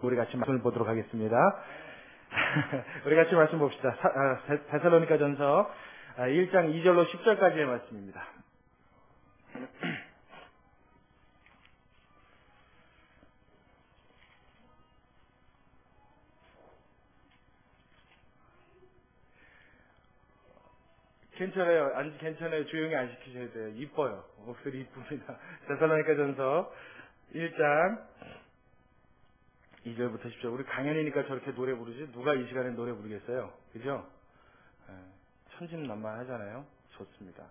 우리 같이 말씀을 보도록 하겠습니다. 우리 같이 말씀 봅시다. 데살로니가전서 1장 2절로 10절까지의 말씀입니다. 괜찮아요. 괜찮아요. 조용히 안 시키셔야 돼요. 이뻐요. 목소리 이쁩니다. 데살로니가전서 1장 2절부터 10절. 우리 강연이니까 저렇게 노래 부르지 누가 이 시간에 노래 부르겠어요? 그죠? 천진난만하잖아요. 좋습니다.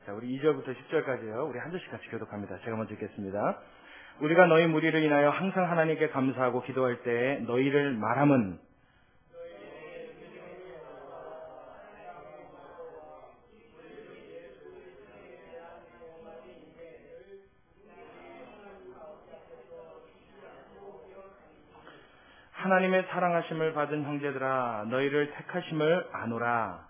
자, 우리 2절부터 10절까지요. 우리 한 절씩 같이 교독합니다. 제가 먼저 읽겠습니다. 우리가 너희 무리를 인하여 항상 하나님께 감사하고 기도할 때에 너희를 말함은 하나님의 사랑하심을 받은 형제들아 너희를 택하심을 아노라.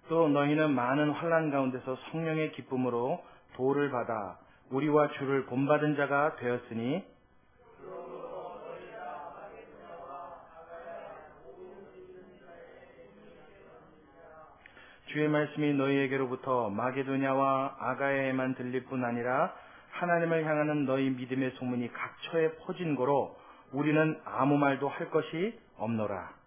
또 너희는 많은 환난 가운데서 성령의 기쁨으로 도를 받아 우리와 주를 본받은 자가 되었으니 주의 말씀이 너희에게로부터 마게도냐와 아가야에만 들릴 뿐 아니라 하나님을 향하는 너희 믿음의 소문이 각처에 퍼진 고로 우리는 아무 말도 할 것이 없노라.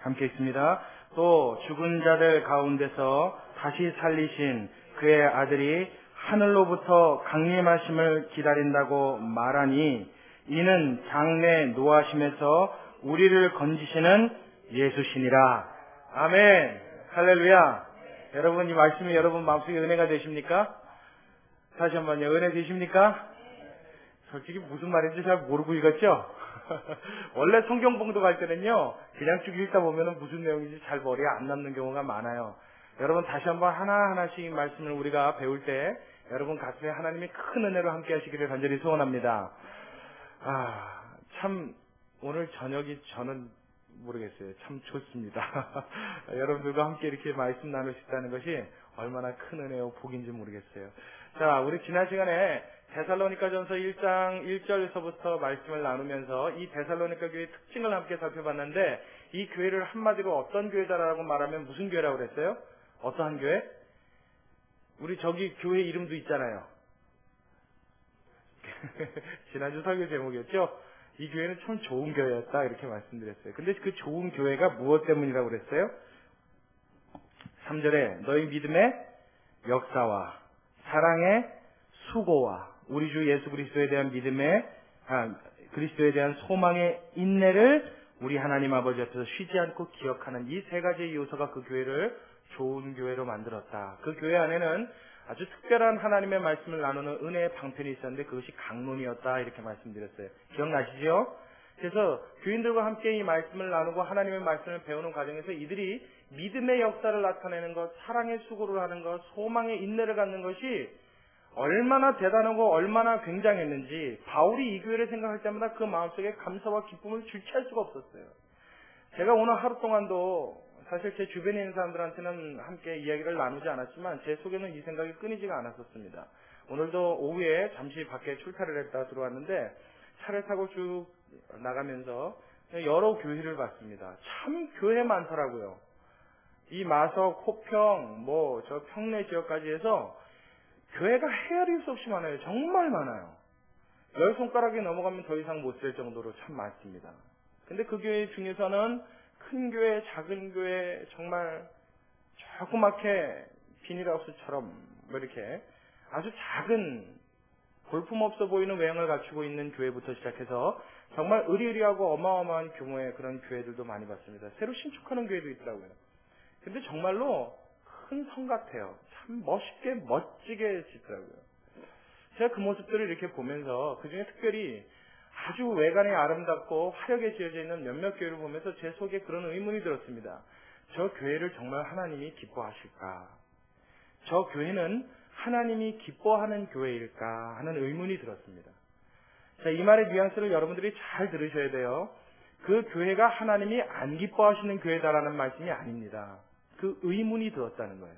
함께 있습니다. 또 죽은 자들 가운데서 다시 살리신 그의 아들이 하늘로부터 강림하심을 기다린다고 말하니 이는 장래 노하심에서 우리를 건지시는 예수시니라. 아멘. 할렐루야. 여러분 이 말씀이 여러분 마음속에 은혜가 되십니까? 다시 한번요. 은혜 되십니까? 솔직히 무슨 말인지 잘 모르고 읽었죠? 원래 성경 봉독할 때는요, 그냥 쭉 읽다 보면은 무슨 내용인지 잘 머리에 안 남는 경우가 많아요. 여러분 다시 한번 하나하나씩 말씀을 우리가 배울 때 여러분 가슴에 하나님이 큰 은혜로 함께 하시기를 간절히 소원합니다. 참 오늘 저녁이 저는 모르겠어요. 참 좋습니다. 여러분들과 함께 이렇게 말씀 나눌 수 있다는 것이 얼마나 큰 은혜요 복인지 모르겠어요. 자, 우리 지난 시간에 데살로니가전서 1장 1절에서부터 말씀을 나누면서 이 데살로니가 교회의 특징을 함께 살펴봤는데 이 교회를 한마디로 어떤 교회다라고 말하면 무슨 교회라고 그랬어요? 어떠한 교회? 우리 저기 교회 이름도 있잖아요. 지난주 설교 제목이었죠? 이 교회는 참 좋은 교회였다 이렇게 말씀드렸어요. 근데 그 좋은 교회가 무엇 때문이라고 그랬어요? 3절에 너희 믿음의 역사와 사랑의 수고와 우리 주 예수 그리스도에 대한 그리스도에 대한 소망의 인내를 우리 하나님 아버지 앞에서 쉬지 않고 기억하는 이 세 가지의 요소가 그 교회를 좋은 교회로 만들었다. 그 교회 안에는 아주 특별한 하나님의 말씀을 나누는 은혜의 방편이 있었는데 그것이 강론이었다 이렇게 말씀드렸어요. 기억나시죠? 그래서 교인들과 함께 이 말씀을 나누고 하나님의 말씀을 배우는 과정에서 이들이 믿음의 역사를 나타내는 것, 사랑의 수고를 하는 것, 소망의 인내를 갖는 것이 얼마나 대단하고 얼마나 굉장했는지 바울이 이 교회를 생각할 때마다 그 마음속에 감사와 기쁨을 주체할 수가 없었어요. 제가 오늘 하루 동안도 사실 제 주변에 있는 사람들한테는 함께 이야기를 나누지 않았지만 제 속에는 이 생각이 끊이지가 않았었습니다. 오늘도 오후에 잠시 밖에 출타를 했다가 들어왔는데 차를 타고 쭉 나가면서 여러 교회를 봤습니다. 참 교회 많더라고요. 이 마석, 호평, 저 평내 지역까지 해서 교회가 헤아릴 수 없이 많아요. 정말 많아요. 10손가락이 넘어가면 더 이상 못 셀 정도로 참 많습니다. 근데 그 교회 중에서는 큰 교회, 작은 교회, 정말 조그맣게 비닐하우스처럼 이렇게 아주 작은 볼품없어 보이는 외형을 갖추고 있는 교회부터 시작해서 정말 의리의리하고 어마어마한 규모의 그런 교회들도 많이 봤습니다. 새로 신축하는 교회도 있더라고요. 근데 정말로 큰 성 같아요. 참 멋있게 멋지게 짓더라고요. 제가 그 모습들을 이렇게 보면서 그중에 특별히 아주 외관이 아름답고 화려하게 지어져 있는 몇몇 교회를 보면서 제 속에 그런 의문이 들었습니다. 저 교회를 정말 하나님이 기뻐하실까? 저 교회는 하나님이 기뻐하는 교회일까? 하는 의문이 들었습니다. 자, 이 말의 뉘앙스를 여러분들이 잘 들으셔야 돼요. 그 교회가 하나님이 안 기뻐하시는 교회다라는 말씀이 아닙니다. 그 의문이 들었다는 거예요.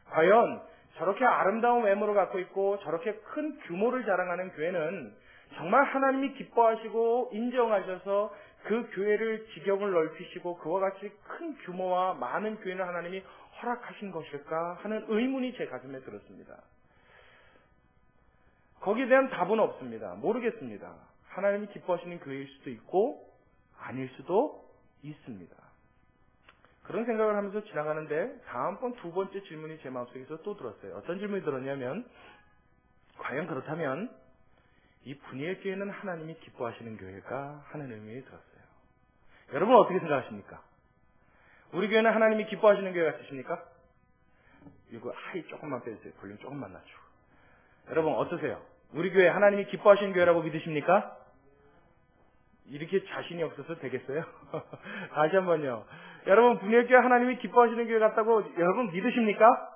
과연 저렇게 아름다운 외모를 갖고 있고 저렇게 큰 규모를 자랑하는 교회는 정말 하나님이 기뻐하시고 인정하셔서 그 교회를 지경을 넓히시고 그와 같이 큰 규모와 많은 교회를 하나님이 허락하신 것일까 하는 의문이 제 가슴에 들었습니다. 거기에 대한 답은 없습니다. 모르겠습니다. 하나님이 기뻐하시는 교회일 수도 있고 아닐 수도 있습니다. 그런 생각을 하면서 지나가는데 다음번 두 번째 질문이 제 마음속에서 또 들었어요. 어떤 질문이 들었냐면 과연 그렇다면 이 분이엘 교회는 하나님이 기뻐하시는 교회일까 하는 의문이 들었어요. 여러분 어떻게 생각하십니까? 우리 교회는 하나님이 기뻐하시는 교회 같으십니까? 이거 하이 조금만 빼주세요. 볼륨 조금만 낮추고. 여러분 어떠세요? 우리 교회 하나님이 기뻐하시는 교회라고 믿으십니까? 이렇게 자신이 없어서 되겠어요? 다시 한번요. 여러분 분이엘 교회 하나님이 기뻐하시는 교회 같다고 여러분 믿으십니까?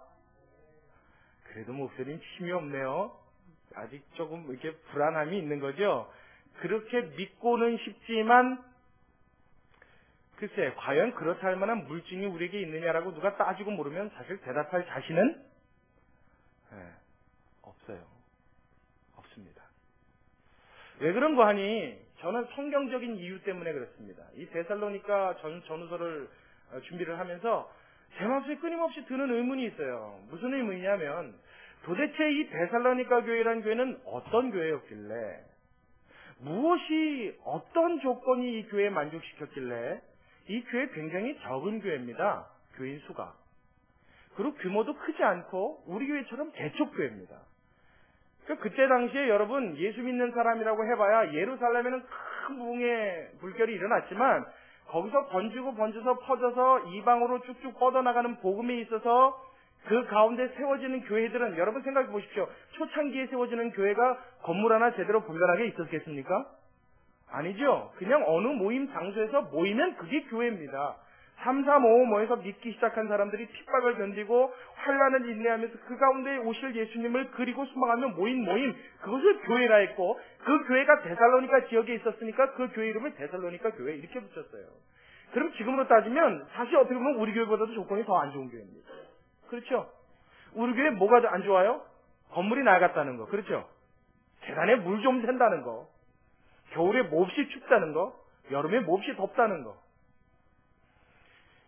그래도 목소리는 힘이 없네요. 아직 조금 이렇게 불안함이 있는 거죠. 그렇게 믿고는 싶지만 글쎄 과연 그렇다 할 만한 물증이 우리에게 있느냐라고 누가 따지고 물으면 사실 대답할 자신은 없어요. 없습니다. 왜 그런 거 하니 저는 성경적인 이유 때문에 그렇습니다. 이 데살로니가 전후서를 준비를 하면서 제 마음속에 끊임없이 드는 의문이 있어요. 무슨 의문이냐면 도대체 이 데살로니가 교회라는 교회는 어떤 교회였길래 무엇이 어떤 조건이 이 교회에 만족시켰길래 이 교회 굉장히 적은 교회입니다. 교인 수가. 그리고 규모도 크지 않고 우리 교회처럼 대촉교회입니다. 그때 당시에 여러분 예수 믿는 사람이라고 해봐야 예루살렘에는 큰 부흥의 물결이 일어났지만 거기서 번져서 퍼져서 이방으로 쭉쭉 뻗어나가는 복음이 있어서 그 가운데 세워지는 교회들은 여러분 생각해 보십시오. 초창기에 세워지는 교회가 건물 하나 제대로 분간하게 있었겠습니까? 아니죠. 그냥 어느 모임 장소에서 모이면 그게 교회입니다. 3, 4, 5 모여서 믿기 시작한 사람들이 핍박을 견디고 환난을 인내하면서 그 가운데 오실 예수님을 그리고 소망하며 모인 모임, 그것을 교회라 했고 그 교회가 데살로니가 지역에 있었으니까 그 교회 이름을 데살로니가 교회 이렇게 붙였어요. 그럼 지금으로 따지면 사실 어떻게 보면 우리 교회보다도 조건이 더 안 좋은 교회입니다. 그렇죠? 우리 교회 뭐가 안 좋아요? 건물이 낡았다는 거. 그렇죠? 계단에 물 좀 샌다는 거. 겨울에 몹시 춥다는 거. 여름에 몹시 덥다는 거.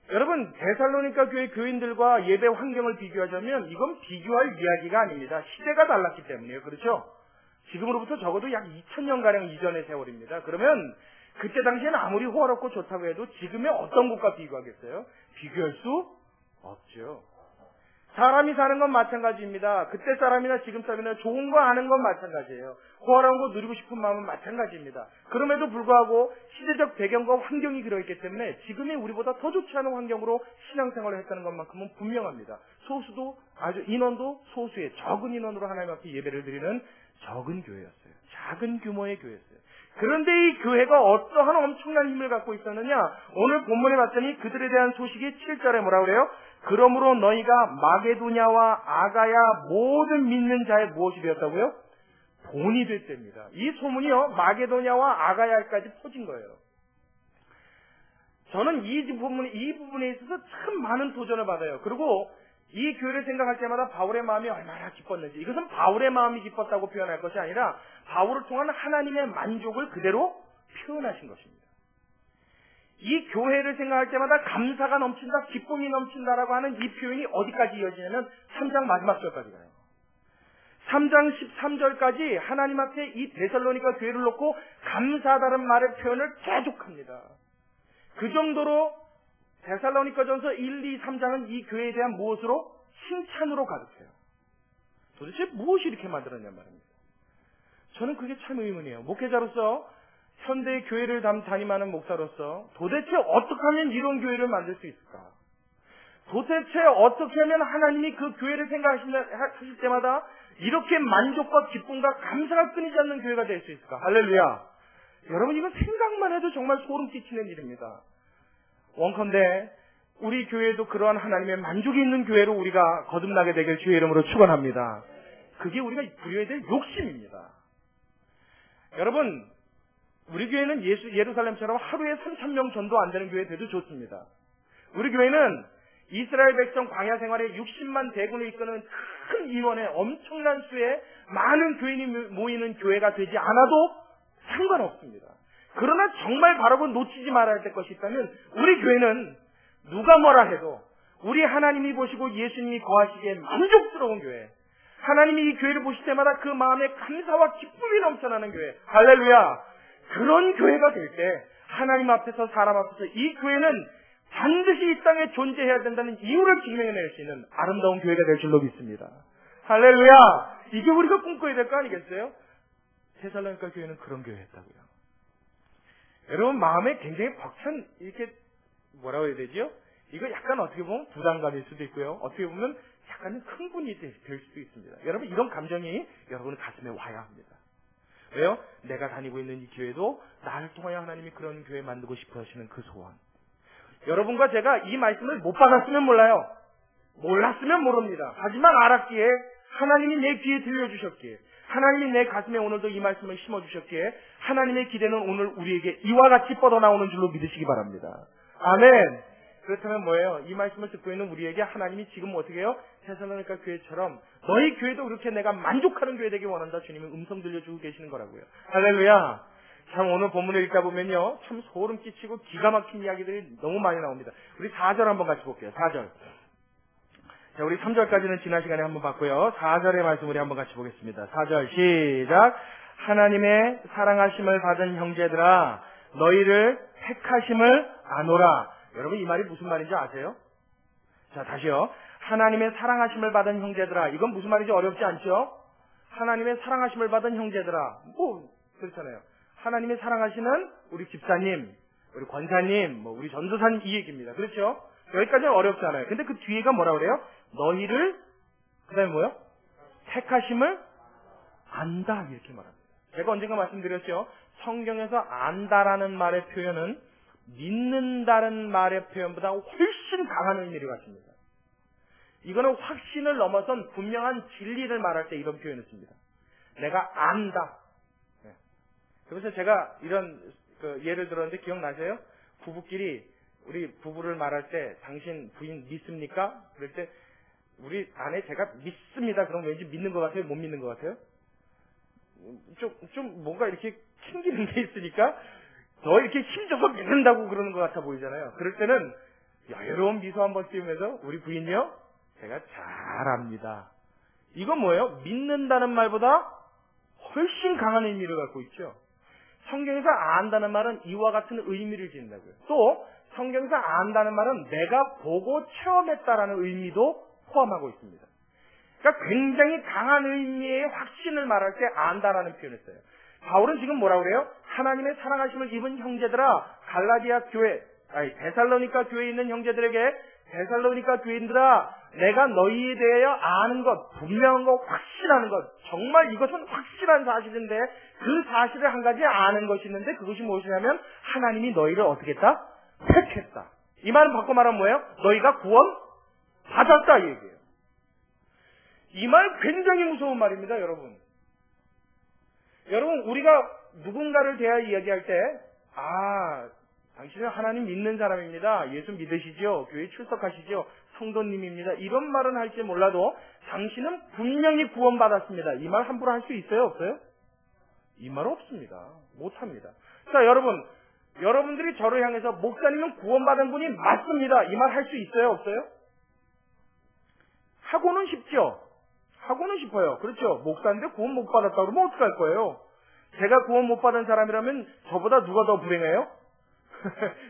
여러분 데살로니가 교회 교인들과 예배 환경을 비교하자면 이건 비교할 이야기가 아닙니다. 시대가 달랐기 때문이에요. 그렇죠? 지금으로부터 적어도 약 2000년가량 이전의 세월입니다. 그러면 그때 당시에는 아무리 호화롭고 좋다고 해도 지금의 어떤 곳과 비교하겠어요? 비교할 수 없죠. 사람이 사는 건 마찬가지입니다. 그때 사람이나 지금 사람이나 좋은 거 아는 건 마찬가지예요. 호화로운 거 누리고 싶은 마음은 마찬가지입니다. 그럼에도 불구하고 시대적 배경과 환경이 그러했기 때문에 지금의 우리보다 더 좋지 않은 환경으로 신앙생활을 했다는 것만큼은 분명합니다. 소수도 아주 인원도 소수의 적은 인원으로 하나님 앞에 예배를 드리는 적은 교회였어요. 작은 규모의 교회였어요. 그런데 이 교회가 어떠한 엄청난 힘을 갖고 있었느냐? 오늘 본문에 봤더니 그들에 대한 소식이 7절에 뭐라 그래요? 그러므로 너희가 마게도냐와 아가야 모든 믿는 자의 무엇이 되었다고요? 본이 됐답니다. 이 소문이요 마게도냐와 아가야까지 퍼진 거예요. 저는 이 부분에 있어서 참 많은 도전을 받아요. 그리고 이 교회를 생각할 때마다 바울의 마음이 얼마나 기뻤는지, 이것은 바울의 마음이 기뻤다고 표현할 것이 아니라 바울을 통한 하나님의 만족을 그대로 표현하신 것입니다. 이 교회를 생각할 때마다 감사가 넘친다, 기쁨이 넘친다라고 하는 이 표현이 어디까지 이어지냐면 3장 마지막 절까지 가요. 3장 13절까지 하나님 앞에 이 데살로니가 교회를 놓고 감사하다는 말의 표현을 계속합니다. 그 정도로 데살로니가전서 1, 2, 3장은 이 교회에 대한 무엇으로? 칭찬으로 가득해요. 도대체 무엇이 이렇게 만들었냐 말입니다. 저는 그게 참 의문이에요. 목회자로서 현대 교회를 담임하는 목사로서 도대체 어떻게 하면 이런 교회를 만들 수 있을까? 도대체 어떻게 하면 하나님이 그 교회를 생각하실 때마다 이렇게 만족과 기쁨과 감사가 끊이지 않는 교회가 될 수 있을까? 할렐루야. 여러분, 이건 생각만 해도 정말 소름 끼치는 일입니다. 원컨대 우리 교회도 그러한 하나님의 만족이 있는 교회로 우리가 거듭나게 되길 주의 이름으로 축원합니다. 그게 우리가 부려야 될 욕심입니다. 여러분, 우리 교회는 예루살렘처럼 하루에 3,000명 전도 안 되는 교회 돼도 좋습니다. 우리 교회는 이스라엘 백성 광야 생활에 60만 대군을 이끄는 큰 이원에 엄청난 수의 많은 교인이 모이는 교회가 되지 않아도 상관없습니다. 그러나 정말 바라고 놓치지 말아야 될 것이 있다면 우리 교회는 누가 뭐라 해도 우리 하나님이 보시고 예수님이 거하시기에 만족스러운 교회, 하나님이 이 교회를 보실 때마다 그 마음에 감사와 기쁨이 넘쳐나는 교회, 할렐루야. 그런 교회가 될 때 하나님 앞에서 사람 앞에서 이 교회는 반드시 이 땅에 존재해야 된다는 이유를 증명해낼 수 있는 아름다운 교회가 될 줄로 믿습니다. 할렐루야. 이게 우리가 꿈꿔야 될 거 아니겠어요? 데살로니가 교회는 그런 교회였다고요. 여러분, 마음에 굉장히 벅찬, 이렇게 뭐라고 해야 되죠? 이거 약간 어떻게 보면 부담감일 수도 있고요. 어떻게 보면 약간은 흥분이 될 수도 있습니다. 여러분, 이런 감정이 여러분 가슴에 와야 합니다. 왜요? 내가 다니고 있는 이 교회도 나를 통하여 하나님이 그런 교회 만들고 싶어 하시는 그 소원. 여러분과 제가 이 말씀을 못 받았으면 몰라요. 몰랐으면 모릅니다. 하지만 알았기에, 하나님이 내 귀에 들려주셨기에, 하나님이 내 가슴에 오늘도 이 말씀을 심어주셨기에 하나님의 기대는 오늘 우리에게 이와 같이 뻗어나오는 줄로 믿으시기 바랍니다. 아멘. 그렇다면 뭐예요? 이 말씀을 듣고 있는 우리에게 하나님이 지금 어떻게 해요? 데살로니가 교회처럼 너희 교회도 그렇게 내가 만족하는 교회 되기 원한다. 주님은 음성 들려주고 계시는 거라고요. 할렐루야. 참 오늘 본문을 읽다 보면요, 참 소름 끼치고 기가 막힌 이야기들이 너무 많이 나옵니다. 우리 4절 한번 같이 볼게요. 4절. 자, 우리 3절까지는 지난 시간에 한번 봤고요. 4절의 말씀 우리 한번 같이 보겠습니다. 4절 시작. 하나님의 사랑하심을 받은 형제들아, 너희를 택하심을 아노라. 여러분, 이 말이 무슨 말인지 아세요? 자, 다시요. 하나님의 사랑하심을 받은 형제들아. 이건 무슨 말인지 어렵지 않죠? 하나님의 사랑하심을 받은 형제들아. 그렇잖아요. 하나님의 사랑하시는 우리 집사님, 우리 권사님, 우리 전도사님, 이 얘기입니다. 그렇죠? 여기까지는 어렵지 않아요. 근데 그 뒤에가 뭐라 그래요? 너희를, 그 다음에 뭐요? 택하심을 안다. 이렇게 말합니다. 제가 언젠가 말씀드렸죠? 성경에서 안다라는 말의 표현은 믿는다는 말의 표현보다 훨씬 강한 의미를 갖습니다. 이거는 확신을 넘어선 분명한 진리를 말할 때 이런 표현을 씁니다. 내가 안다. 그래서 제가 이런 예를 들었는데 기억나세요? 부부끼리 우리 부부를 말할 때 당신 부인 믿습니까? 그럴 때 우리 아내 제가 믿습니다. 그럼 왠지 믿는 것 같아요? 못 믿는 것 같아요? 좀 뭔가 이렇게 튕기는 게 있으니까 더 이렇게 힘줘서 믿는다고 그러는 것 같아 보이잖아요. 그럴 때는 여유로운 미소 한번 띄우면서 우리 부인이요? 제가 잘 압니다. 이건 뭐예요? 믿는다는 말보다 훨씬 강한 의미를 갖고 있죠. 성경에서 안다는 말은 이와 같은 의미를 지닌다고요. 또 성경에서 안다는 말은 내가 보고 체험했다라는 의미도 포함하고 있습니다. 그러니까 굉장히 강한 의미의 확신을 말할 때 안다라는 표현을 써요. 바울은 지금 뭐라고 그래요? 하나님의 사랑하심을 입은 형제들아, 데살로니가 교회에 있는 형제들에게, 데살로니가 교인들아, 내가 너희에 대하여 아는 것, 분명한 것, 확실한 것, 정말 이것은 확실한 사실인데 그 사실을 한 가지 아는 것이 있는데 그것이 무엇이냐면 하나님이 너희를 어떻게 했다? 택했다. 이 말은 바꿔 말하면 뭐예요? 너희가 구원 받았다 이 얘기예요. 이 말 굉장히 무서운 말입니다, 여러분. 여러분, 우리가 누군가를 대하여 이야기할 때, 당신은 하나님 믿는 사람입니다. 예수 믿으시죠? 교회 출석하시죠? 성도님입니다. 이런 말은 할지 몰라도 당신은 분명히 구원받았습니다. 이 말 함부로 할 수 있어요? 없어요? 이 말 없습니다. 못합니다. 자, 여러분들이 저를 향해서 목사님은 구원받은 분이 맞습니다. 이 말 할 수 있어요? 없어요? 하고는 싶죠? 하고는 싶어요. 그렇죠? 목사인데 구원 못 받았다고 그러면 어떡할 거예요? 제가 구원 못 받은 사람이라면 저보다 누가 더 불행해요?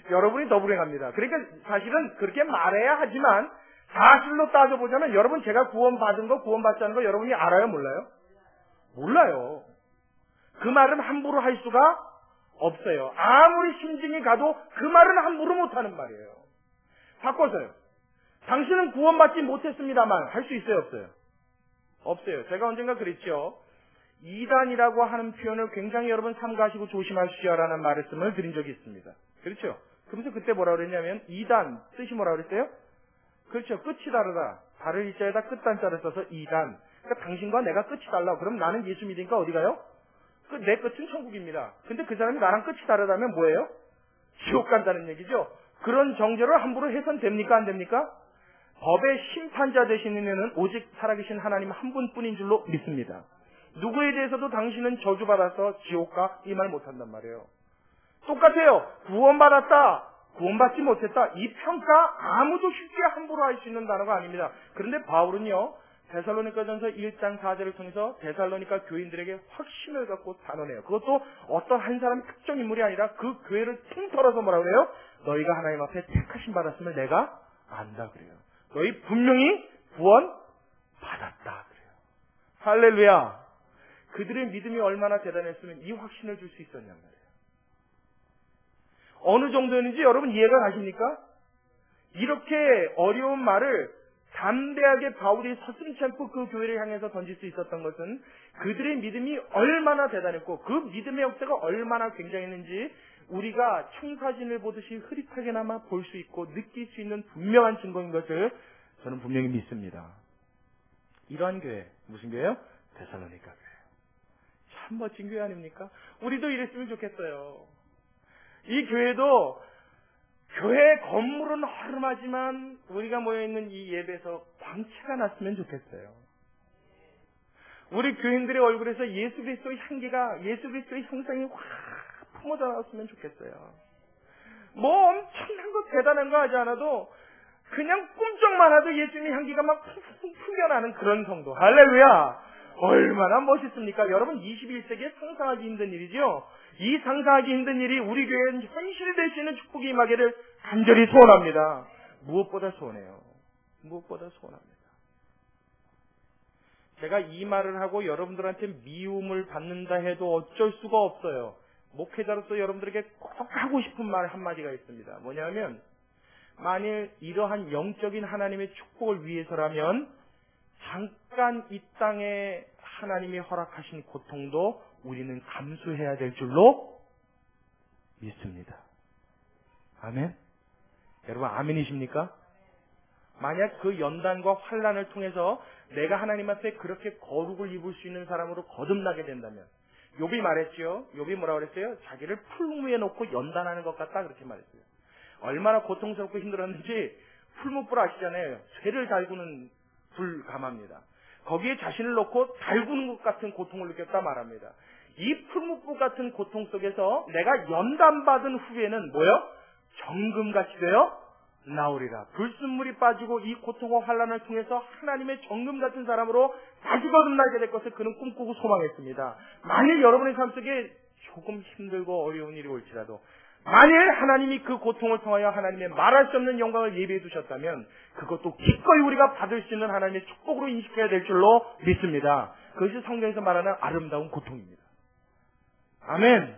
여러분이 더 불행합니다. 그러니까 사실은 그렇게 말해야 하지만 사실로 따져보자면 여러분 제가 구원받은 거 구원받지 않은 거 여러분이 알아요? 몰라요? 몰라요. 그 말은 함부로 할 수가 없어요. 아무리 심증이 가도 그 말은 함부로 못하는 말이에요. 바꿔서요. 당신은 구원받지 못했습니다만 할 수 있어요? 없어요? 없어요. 제가 언젠가 그랬죠. 이단이라고 하는 표현을 굉장히 여러분 삼가하시고 조심하시오라는 말씀을 드린 적이 있습니다. 그렇죠? 그래서 그때 뭐라 그랬냐면 이단 뜻이 뭐라 그랬어요? 그렇죠. 끝이 다르다. 다를 이자에다 끝단자를 써서 이단. 그러니까 당신과 내가 끝이 달라. 그럼 나는 예수 믿으니까 어디 가요? 내 끝은 천국입니다. 근데 그 사람이 나랑 끝이 다르다면 뭐예요? 지옥 간다는 얘기죠. 그런 정죄를 함부로 해선 됩니까? 안 됩니까? 법의 심판자 되시는 이는 오직 살아계신 하나님 한 분뿐인 줄로 믿습니다. 누구에 대해서도 당신은 저주받아서 지옥 가 이 말 못한단 말이에요. 똑같아요. 구원받았다. 구원받지 못했다. 이 평가 아무도 쉽게 함부로 할 수 있는 단어가 아닙니다. 그런데 바울은요. 데살로니가전서 1장 4절을 통해서 데살로니가 교인들에게 확신을 갖고 단언해요. 그것도 어떤 한 사람의 특정 인물이 아니라 그 교회를 통틀어서 뭐라 그래요? 너희가 하나님 앞에 택하심 받았음을 내가 안다 그래요. 너희 분명히 구원 받았다 그래요. 할렐루야. 그들의 믿음이 얼마나 대단했으면 이 확신을 줄 수 있었냔 말이에요. 어느 정도였는지 여러분 이해가 가십니까? 이렇게 어려운 말을 담대하게 바울이 서슴지 않고 그 교회를 향해서 던질 수 있었던 것은 그들의 믿음이 얼마나 대단했고 그 믿음의 역사가 얼마나 굉장했는지 우리가 청사진을 보듯이 흐릿하게나마 볼 수 있고 느낄 수 있는 분명한 증거인 것을 저는 분명히 믿습니다. 이러한 교회, 무슨 교회요? 데살로니가 교회. 참 멋진 교회 아닙니까? 우리도 이랬으면 좋겠어요. 이 교회도 교회 건물은 허름하지만 우리가 모여있는 이 예배에서 광채가 났으면 좋겠어요. 우리 교인들의 얼굴에서 예수 그리스도의 향기가, 예수 그리스도의 형상이 확 품어져 나왔으면 좋겠어요. 뭐 엄청난 거 대단한 거 하지 않아도 그냥 꿈쩍만 하도 예수님의 향기가 막 푹푹 풍겨나는 그런 성도. 할렐루야. 얼마나 멋있습니까? 여러분 21세기에 상상하기 힘든 일이죠. 이 상상하기 힘든 일이 우리 교회에 현실이 될 수 있는 축복이 임하기를 간절히 소원합니다. 무엇보다 소원해요. 무엇보다 소원합니다. 제가 이 말을 하고 여러분들한테 미움을 받는다 해도 어쩔 수가 없어요. 목회자로서 여러분들에게 꼭 하고 싶은 말 한마디가 있습니다. 뭐냐면 만일 이러한 영적인 하나님의 축복을 위해서라면 잠깐 이 땅에 하나님이 허락하신 고통도 우리는 감수해야 될 줄로 믿습니다. 아멘? 여러분 아멘이십니까? 만약 그 연단과 환난을 통해서 내가 하나님 앞에 그렇게 거룩을 입을 수 있는 사람으로 거듭나게 된다면 욥이 말했죠. 욥이 뭐라고 그랬어요? 자기를 풀무에 놓고 연단하는 것 같다 그렇게 말했어요. 얼마나 고통스럽고 힘들었는지 풀무불 아시잖아요. 쇠를 달구는 불감합니다. 거기에 자신을 놓고 달구는 것 같은 고통을 느꼈다 말합니다. 이 풀무불 같은 고통 속에서 내가 연단받은 후에는 뭐요? 정금같이 되어 나오리라. 불순물이 빠지고 이 고통과 환난을 통해서 하나님의 정금 같은 사람으로 다시 거듭나게 될 것을 그는 꿈꾸고 소망했습니다. 만일 여러분의 삶 속에 조금 힘들고 어려운 일이 올지라도 만일 하나님이 그 고통을 통하여 하나님의 말할 수 없는 영광을 예비해 두셨다면 그것도 기꺼이 우리가 받을 수 있는 하나님의 축복으로 인식해야 될 줄로 믿습니다. 그것이 성경에서 말하는 아름다운 고통입니다. 아멘.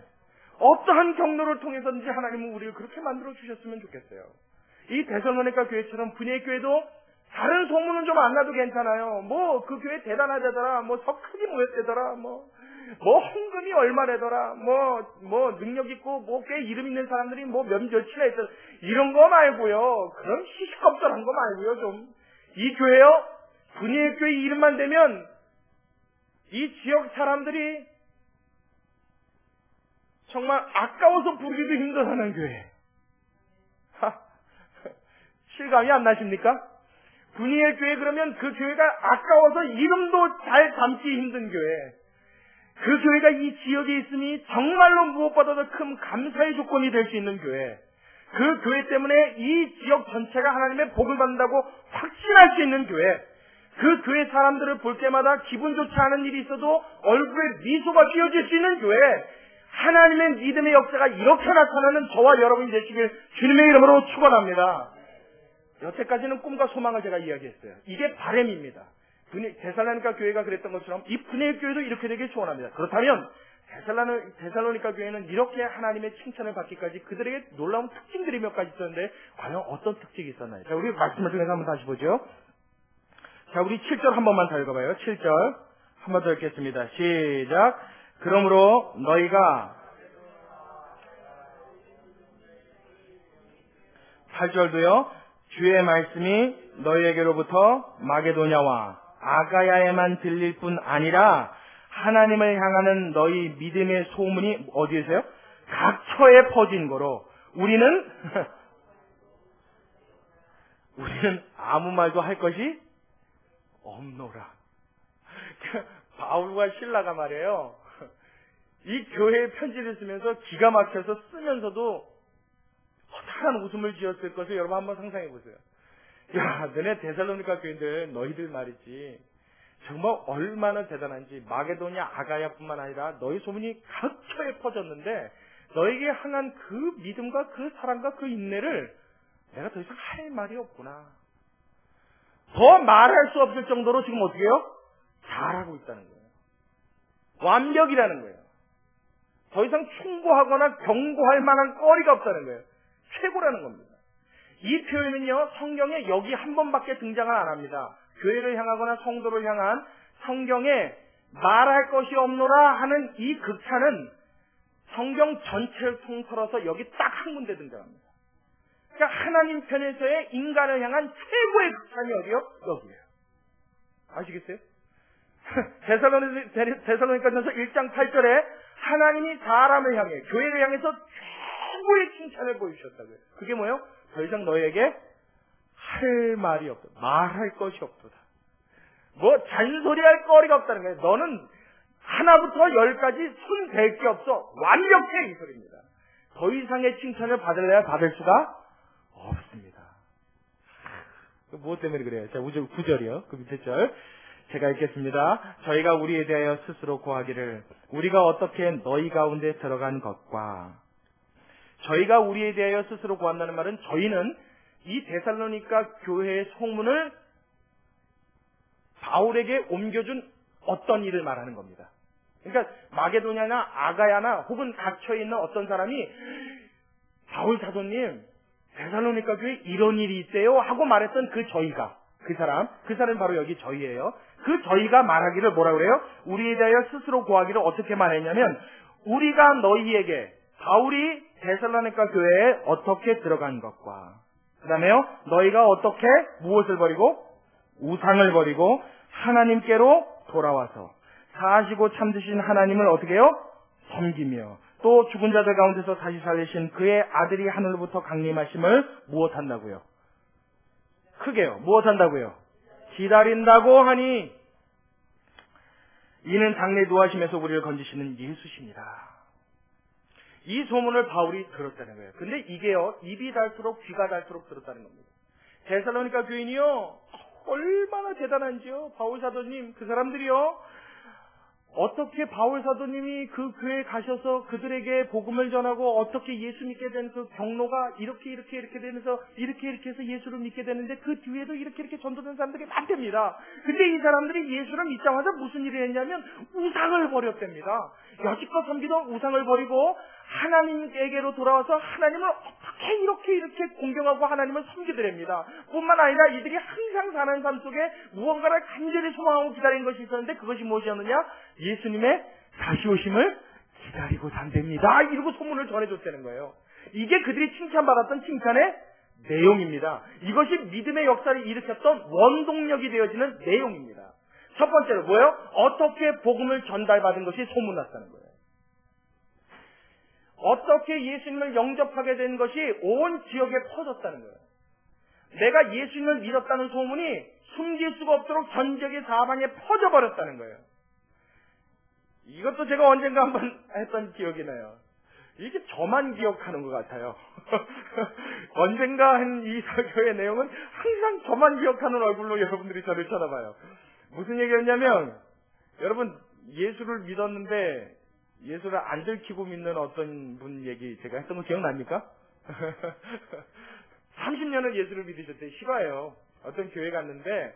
어떠한 경로를 통해서든지 하나님은 우리를 그렇게 만들어 주셨으면 좋겠어요. 이 데살로니가 교회처럼 분야의 교회도 다른 소문은 좀 안 나도 괜찮아요. 뭐 그 교회 대단하다더라, 뭐 석학이 모였대더라, 뭐 헌금이 얼마래더라, 뭐 능력 있고 뭐 꽤 이름 있는 사람들이 뭐 몇몇이나 있어. 이런 거 말고요. 그런 시시껍절한 거 말고요. 좀 이 교회요. 분야의 교회 이름만 되면 이 지역 사람들이 정말 아까워서 부르기도 힘들어하는 교회. 실감이 안 나십니까? 분이엘 교회 그러면 그 교회가 아까워서 이름도 잘 담기 힘든 교회. 그 교회가 이 지역에 있음이 정말로 무엇보다도 큰 감사의 조건이 될 수 있는 교회. 그 교회 때문에 이 지역 전체가 하나님의 복을 받는다고 확신할 수 있는 교회. 그 교회 사람들을 볼 때마다 기분 좋지 않은 일이 있어도 얼굴에 미소가 띄어질 수 있는 교회. 하나님의 믿음의 역사가 이렇게 나타나는 저와 여러분이 되시길 주님의 이름으로 축원합니다. 여태까지는 꿈과 소망을 제가 이야기했어요. 이게 바람입니다. 데살로니가 교회가 그랬던 것처럼 이 분야의 교회도 이렇게 되길 소원합니다. 그렇다면 데살로니가 교회는 이렇게 하나님의 칭찬을 받기까지 그들에게 놀라운 특징들이 몇 가지 있었는데 과연 어떤 특징이 있었나요? 자, 우리 말씀을 통해서 한번 다시 보죠. 자, 우리 7절 한 번만 더 읽어봐요. 7절. 한 번 더 읽겠습니다. 시작. 그러므로 너희가 8절도요. 주의 말씀이 너희에게로부터 마게도냐와 아가야에만 들릴 뿐 아니라 하나님을 향하는 너희 믿음의 소문이 어디에서요? 각처에 퍼진 거로 우리는 아무 말도 할 것이 없노라. 바울과 실라가 말이에요. 이 교회에 편지를 쓰면서 기가 막혀서 쓰면서도 허탈한 웃음을 지었을 것을 여러분 한번 상상해 보세요. 야, 너네 데살로니가 교인들 너희들 말이지 정말 얼마나 대단한지 마게도냐 아가야뿐만 아니라 너희 소문이 각처에 퍼졌는데 너에게 향한 그 믿음과 그 사랑과 그 인내를 내가 더 이상 할 말이 없구나. 더 말할 수 없을 정도로 지금 어떻게 해요? 잘하고 있다는 거예요. 완벽이라는 거예요. 더 이상 충고하거나 경고할 만한 거리가 없다는 거예요. 최고라는 겁니다. 이 표현은요, 성경에 여기 한 번밖에 등장을 안 합니다. 교회를 향하거나 성도를 향한 성경에 말할 것이 없노라 하는 이 극찬은 성경 전체를 통틀어서 여기 딱 한 군데 등장합니다. 그러니까 하나님 편에서의 인간을 향한 최고의 극찬이 어디요? 여기에요. 아시겠어요? 데살로니가전서 1장 8절에 하나님이 사람을 향해 교회를 향해서 최고의 칭찬을 보여주셨다고요. 그게 뭐예요? 더 이상 너에게 할 말이 없다. 말할 것이 없도다. 뭐 잔소리할 거리가 없다는 거예요. 너는 하나부터 열까지 손 댈 게 없어. 완벽해 이 소리입니다. 더 이상의 칭찬을 받을래야 받을 수가 없습니다. 무엇 때문에 그래요? 자, 9절이요. 그 밑에 절. 제가 읽겠습니다. 저희가 우리에 대하여 스스로 고하기를 우리가 어떻게 너희 가운데 들어간 것과 저희가 우리에 대하여 스스로 고한다는 말은 저희는 이 데살로니가 교회의 소문을 바울에게 옮겨준 어떤 일을 말하는 겁니다. 그러니까 마게도냐나 아가야나 혹은 각처에 있는 어떤 사람이 바울 사도님 데살로니가 교회에 이런 일이 있대요 하고 말했던 그 저희가 그 사람이 바로 여기 저희예요. 그 저희가 말하기를 뭐라 그래요? 우리에 대하여 스스로 고하기를 어떻게 말했냐면 우리가 너희에게 바울이 데살로니가 교회에 어떻게 들어간 것과 그 다음에요 너희가 어떻게 무엇을 버리고 우상을 버리고 하나님께로 돌아와서 사시고 참되신 하나님을 어떻게 해요? 섬기며 또 죽은 자들 가운데서 다시 살리신 그의 아들이 하늘로부터 강림하심을 무엇한다고요? 크게요. 무엇한다고요? 기다린다고 하니 이는 장래 노하심에서 우리를 건지시는 예수십니다. 이 소문을 바울이 들었다는 거예요. 근데 이게요, 입이 닳도록 귀가 닳도록 들었다는 겁니다. 데살로니가 교인이요, 얼마나 대단한지요. 바울 사도님, 그 사람들이요, 어떻게 바울 사도님이 그 교회에 가셔서 그들에게 복음을 전하고 어떻게 예수 믿게 된 그 경로가 이렇게 되면서 이렇게 해서 예수를 믿게 되는데 그 뒤에도 이렇게 전도된 사람들이 많답니다. 근데 이 사람들이 예수를 믿자마자 무슨 일을 했냐면 우상을 버렸답니다. 여지껏 섬기던 우상을 버리고 하나님에게로 돌아와서 하나님을 어떻게 이렇게 공경하고 하나님을 섬기더랍니다. 뿐만 아니라 이들이 항상 사는 삶 속에 무언가를 간절히 소망하고 기다리는 것이 있었는데 그것이 무엇이었느냐? 예수님의 다시 오심을 기다리고 산답니다. 이러고 소문을 전해줬다는 거예요. 이게 그들이 칭찬받았던 칭찬의 내용입니다. 이것이 믿음의 역사를 일으켰던 원동력이 되어지는 내용입니다. 첫 번째로 뭐예요? 어떻게 복음을 전달받은 것이 소문났다는 거예요. 어떻게 예수님을 영접하게 된 것이 온 지역에 퍼졌다는 거예요. 내가 예수님을 믿었다는 소문이 숨길 수가 없도록 전 지역의 사방에 퍼져버렸다는 거예요. 이것도 제가 언젠가 한번 했던 기억이 나요. 이게 저만 기억하는 것 같아요. 언젠가 한 이 설교의 내용은 항상 저만 기억하는 얼굴로 여러분들이 저를 쳐다봐요. 무슨 얘기였냐면, 여러분 예수를 믿었는데 예수를 안 들키고 믿는 어떤 분 얘기 제가 했던 거 기억납니까? 30년을 예수를 믿으셨대요. 실화예요. 어떤 교회 갔는데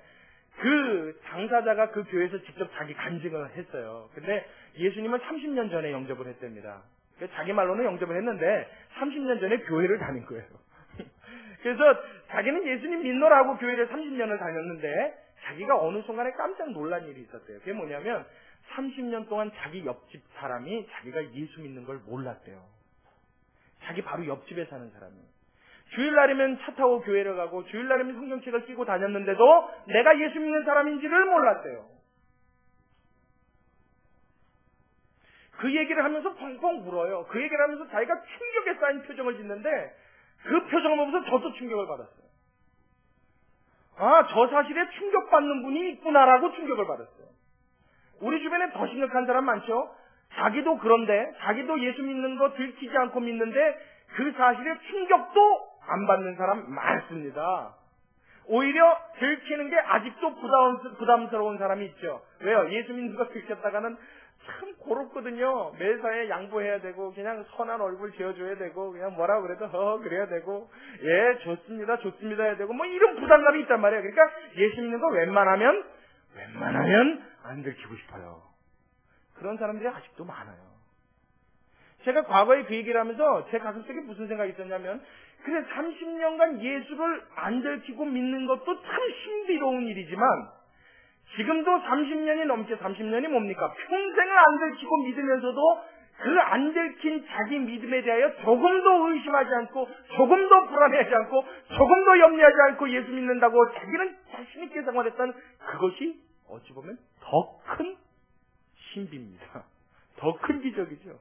그 당사자가 그 교회에서 직접 자기 간증을 했어요. 근데 예수님은 30년 전에 영접을 했답니다. 자기 말로는 영접을 했는데 30년 전에 교회를 다닌 거예요. 그래서 자기는 예수님 믿노라고 교회를 30년을 다녔는데 자기가 어느 순간에 깜짝 놀란 일이 있었대요. 그게 뭐냐면 30년 동안 자기 옆집 사람이 자기가 예수 믿는 걸 몰랐대요. 자기 바로 옆집에 사는 사람이. 주일날이면 차 타고 교회를 가고 주일날이면 성경책을 끼고 다녔는데도 내가 예수 믿는 사람인지를 몰랐대요. 그 얘기를 하면서 펑펑 울어요. 그 얘기를 하면서 자기가 충격에 쌓인 표정을 짓는데 그 표정을 보면서 저도 충격을 받았어요. 아, 저 사실에 충격받는 분이 있구나라고 충격을 받았어요. 우리 주변에 더 심각한 사람 많죠? 자기도 그런데, 자기도 예수 믿는 거 들키지 않고 믿는데 그 사실에 충격도 안 받는 사람 많습니다. 오히려 들키는 게 아직도 부담스러운 사람이 있죠. 왜요? 예수 믿는 거 들켰다가는 참 고롭거든요. 매사에 양보해야 되고 그냥 선한 얼굴 지어줘야 되고 그냥 뭐라고 그래도 그래야 되고 예 좋습니다 좋습니다 해야 되고 뭐 이런 부담감이 있단 말이에요. 그러니까 예수 믿는 거 웬만하면 안 들키고 싶어요. 그런 사람들이 아직도 많아요. 제가 과거에 그 얘기를 하면서 제 가슴속에 무슨 생각이 있었냐면 그래 30년간 예수를 안 들키고 믿는 것도 참 신비로운 일이지만 지금도 30년이 넘게 30년이 뭡니까? 평생을 안 들키고 믿으면서도 그 안 들킨 자기 믿음에 대하여 조금도 의심하지 않고 조금도 불안해하지 않고 조금도 염려하지 않고 예수 믿는다고 자기는 자신 있게 생활했던 그것이 어찌 보면 더 큰 신비입니다. 더 큰 기적이죠.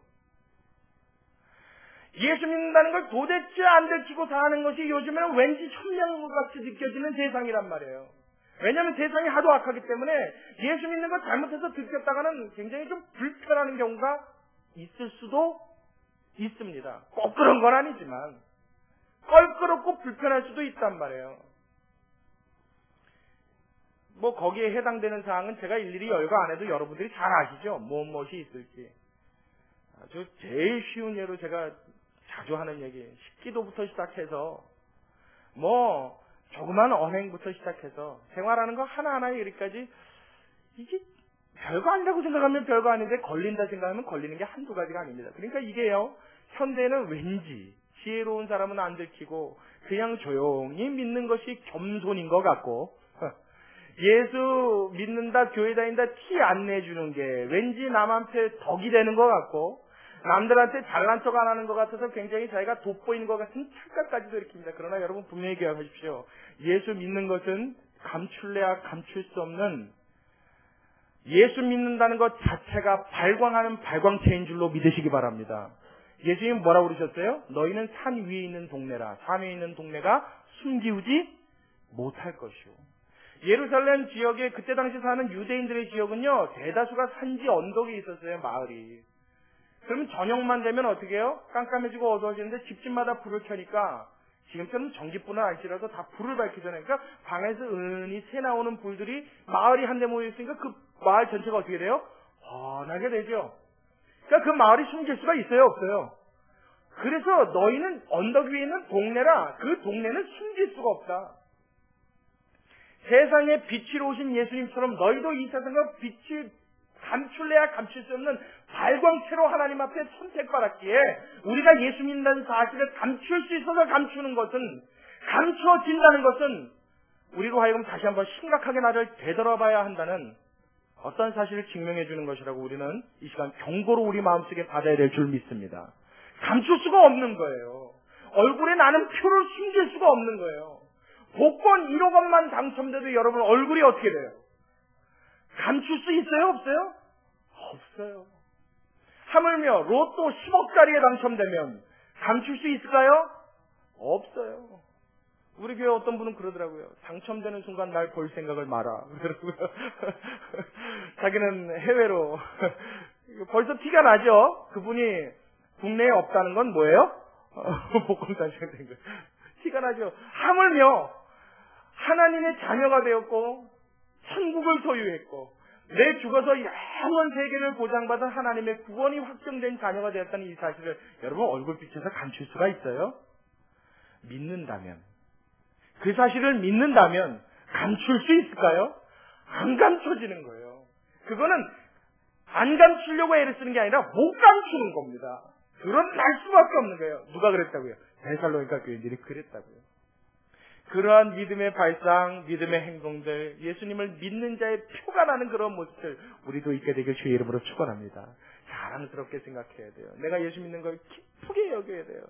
예수 믿는다는 걸 도대체 안 들키고 사는 것이 요즘에는 왠지 천명같이 느껴지는 세상이란 말이에요. 왜냐하면 세상이 하도 악하기 때문에 예수 믿는 걸 잘못해서 들켰다가는 굉장히 좀 불편한 경우가 있을 수도 있습니다. 꼭 그런 건 아니지만 껄끄럽고 불편할 수도 있단 말이에요. 뭐 거기에 해당되는 사항은 제가 일일이 열거 안 해도 여러분들이 잘 아시죠? 무엇이 있을지. 아주 제일 쉬운 예로 제가 자주 하는 얘기, 식기도부터 시작해서 뭐 조그만 언행부터 시작해서 생활하는 거 하나하나에 여기까지 이게 별거 아니라고 생각하면 별거 아닌데 걸린다 생각하면 걸리는 게 한두 가지가 아닙니다. 그러니까 이게요, 현대는 왠지 지혜로운 사람은 안 들키고 그냥 조용히 믿는 것이 겸손인 것 같고 예수 믿는다 교회 다닌다 티 안 내주는 게 왠지 남한테 덕이 되는 것 같고 남들한테 잘난 척 안 하는 것 같아서 굉장히 자기가 돋보이는 것 같은 착각까지도 일으킵니다. 그러나 여러분 분명히 기억하십시오. 예수 믿는 것은 감출래야 감출 수 없는, 예수 믿는다는 것 자체가 발광하는 발광체인 줄로 믿으시기 바랍니다. 예수님은 뭐라고 그러셨어요? 너희는 산 위에 있는 동네라. 산 위에 있는 동네가 숨기우지 못할 것이오. 예루살렘 지역에 그때 당시 사는 유대인들의 지역은요, 대다수가 산지 언덕에 있었어요. 마을이. 그러면 저녁만 되면 어떻게 해요? 깜깜해지고 어두워지는데 집집마다 불을 켜니까 지금처럼 전기불은 아니더라도 다 불을 밝히잖아요. 그러니까 방에서 은은히 새 나오는 불들이 마을이 한데 모여있으니까 그 마을 전체가 어떻게 돼요? 환하게 되죠. 그러니까 그 마을이 숨길 수가 있어요? 없어요? 그래서 너희는 언덕 위에 있는 동네라. 그 동네는 숨길 수가 없다. 세상에 빛으로 오신 예수님처럼 너희도 이 세상과 빛을 감출래야 감출 수 없는 발광체로 하나님 앞에 선택받았기에 우리가 예수 믿는다는 사실을 감출 수 있어서 감추는 것은, 감추어진다는 것은 우리로 하여금 다시 한번 심각하게 나를 되돌아봐야 한다는 어떤 사실을 증명해 주는 것이라고 우리는 이 시간 경고로 우리 마음속에 받아야 될 줄 믿습니다. 감출 수가 없는 거예요. 얼굴에 나는 표를 숨길 수가 없는 거예요. 복권 1억원만 당첨돼도 여러분 얼굴이 어떻게 돼요? 감출 수 있어요? 없어요? 없어요. 하물며 로또 10억짜리에 당첨되면 감출 수 있을까요? 없어요. 우리 교회 어떤 분은 그러더라고요. 당첨되는 순간 날 볼 생각을 마라. 그러더라고요. 자기는 해외로. 벌써 티가 나죠? 그분이 국내에 없다는 건 뭐예요? 복권 당첨된 거예요. 티가 나죠? 하물며 하나님의 자녀가 되었고 천국을 소유했고 내 죽어서 영원 세계를 보장받은 하나님의 구원이 확정된 자녀가 되었다는 이 사실을 여러분 얼굴빛에서 감출 수가 있어요? 믿는다면, 그 사실을 믿는다면 감출 수 있을까요? 안 감춰지는 거예요. 그거는 안 감추려고 애를 쓰는 게 아니라 못 감추는 겁니다. 드러날 수밖에 없는 거예요. 누가 그랬다고요? 데살로니가 교인들이 그랬다고요. 그러한 믿음의 발상, 믿음의 행동들, 예수님을 믿는 자의 표가 나는 그런 모습들 우리도 있게 되길 주의 이름으로 축원합니다. 자랑스럽게 생각해야 돼요. 내가 예수 믿는 걸 기쁘게 여겨야 돼요.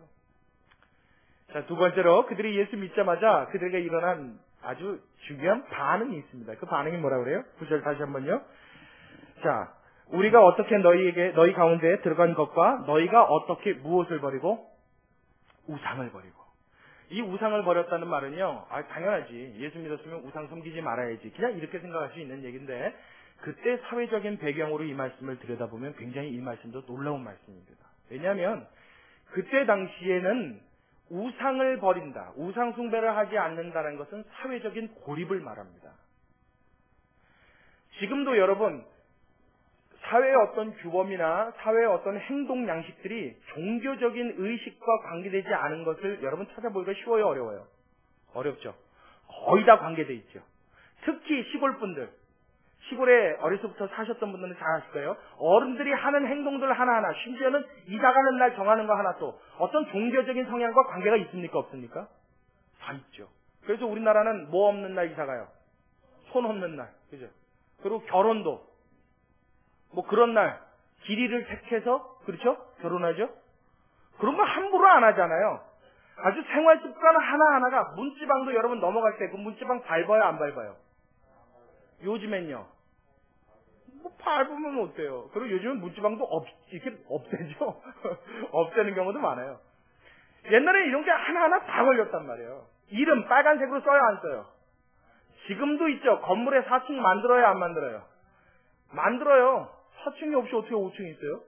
자, 두 번째로 그들이 예수 믿자마자 그들에게 일어난 아주 중요한 반응이 있습니다. 그 반응이 뭐라 그래요? 9절 다시 한번요. 자, 우리가 어떻게 너희 가운데에 들어간 것과 너희가 어떻게 무엇을 버리고? 우상을 버리고. 이 우상을 버렸다는 말은요, 당연하지. 예수 믿었으면 우상 섬기지 말아야지. 그냥 이렇게 생각할 수 있는 얘기인데, 그때 사회적인 배경으로 이 말씀을 들여다보면 굉장히 이 말씀도 놀라운 말씀입니다. 왜냐하면, 그때 당시에는 우상을 버린다, 우상 숭배를 하지 않는다는 것은 사회적인 고립을 말합니다. 지금도 여러분, 사회의 어떤 규범이나 사회의 어떤 행동 양식들이 종교적인 의식과 관계되지 않은 것을 여러분 찾아보기가 쉬워요, 어려워요? 어렵죠. 거의 다 관계돼 있죠. 특히 시골분들, 시골에 어려서부터 사셨던 분들은 잘 아실 거예요. 어른들이 하는 행동들 하나하나, 심지어는 이사 가는 날 정하는 거 하나 또 어떤 종교적인 성향과 관계가 있습니까, 없습니까? 다 있죠. 그래서 우리나라는 뭐 없는 날 이사 가요? 손 없는 날, 그죠? 그리고 결혼도 뭐 그런 날 길이를 택해서, 그렇죠? 결혼하죠? 그런 거 함부로 안 하잖아요. 아주 생활 습관 하나하나가, 문지방도 여러분 넘어갈 때 그 문지방 밟아요, 안 밟아요? 요즘엔요. 뭐 밟으면 어때요? 그리고 요즘은 문지방도 이렇게 없애죠? 없애는 경우도 많아요. 옛날에 이런 게 하나하나 다 걸렸단 말이에요. 이름 빨간색으로 써요, 안 써요? 지금도 있죠. 건물에 4층 만들어요, 안 만들어요? 만들어요. 4층이 없이 어떻게 5층이 있어요?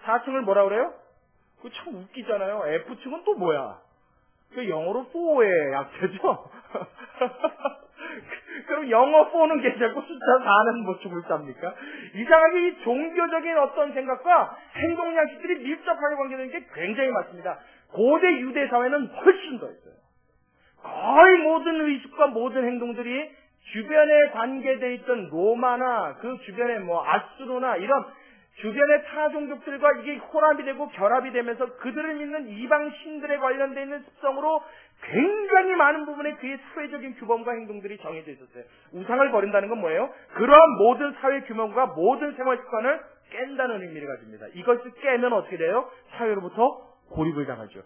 4층을 뭐라 그래요? 그거 참 웃기잖아요. F층은 또 뭐야? 그 영어로 4의 약자죠? 그럼 영어 4는 괜찮고 숫자 4는 뭐 죽을 쌉니까? 이상하게 이 종교적인 어떤 생각과 행동 양식들이 밀접하게 관계되는 게 굉장히 많습니다. 고대 유대 사회는 훨씬 더 있어요. 거의 모든 의식과 모든 행동들이 주변에 관계되어 있던 로마나 그 주변에 뭐 아수르나 이런 주변의 타 종족들과 이게 혼합이 되고 결합이 되면서 그들을 믿는 이방 신들에 관련되어 있는 습성으로 굉장히 많은 부분에 그의 사회적인 규범과 행동들이 정해져 있었어요. 우상을 버린다는 건 뭐예요? 그러한 모든 사회 규범과 모든 생활 습관을 깬다는 의미를 가집니다. 이것을 깨면 어떻게 돼요? 사회로부터 고립을 당하죠.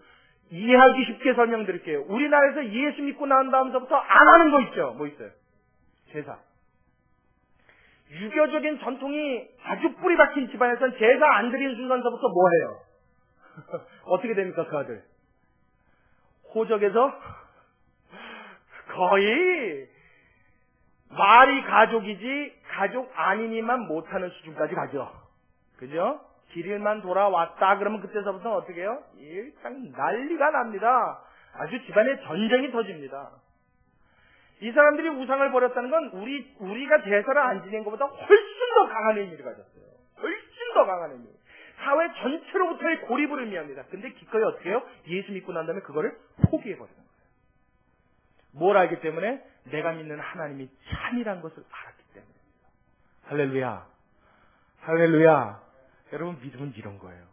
이해하기 쉽게 설명드릴게요. 우리나라에서 예수 믿고 난 다음서부터 안 하는 거 있죠? 뭐 있어요? 제사. 유교적인 전통이 아주 뿌리 박힌 집안에서는 제사 안 드리는 순간서부터 뭐 해요? 어떻게 됩니까, 그 아들? 호적에서 거의 말이 가족이지 가족 아니니만 못하는 수준까지 가죠. 그죠? 길일만 돌아왔다 그러면 그때서부터 어떻게 해요? 일단 난리가 납니다. 아주 집안에 전쟁이 터집니다. 이 사람들이 우상을 버렸다는 건 우리가 제사를 안 지낸 것보다 훨씬 더 강한 의미를 가졌어요. 훨씬 더 강한 의미. 사회 전체로부터의 고립을 의미합니다. 근데 기꺼이 어떻게 해요? 예수 믿고 난 다음에 그거를 포기해버리는 거예요. 뭘 알기 때문에? 내가 믿는 하나님이 참이란 것을 알았기 때문입니다. 할렐루야. 할렐루야. 여러분, 믿음은 이런 거예요.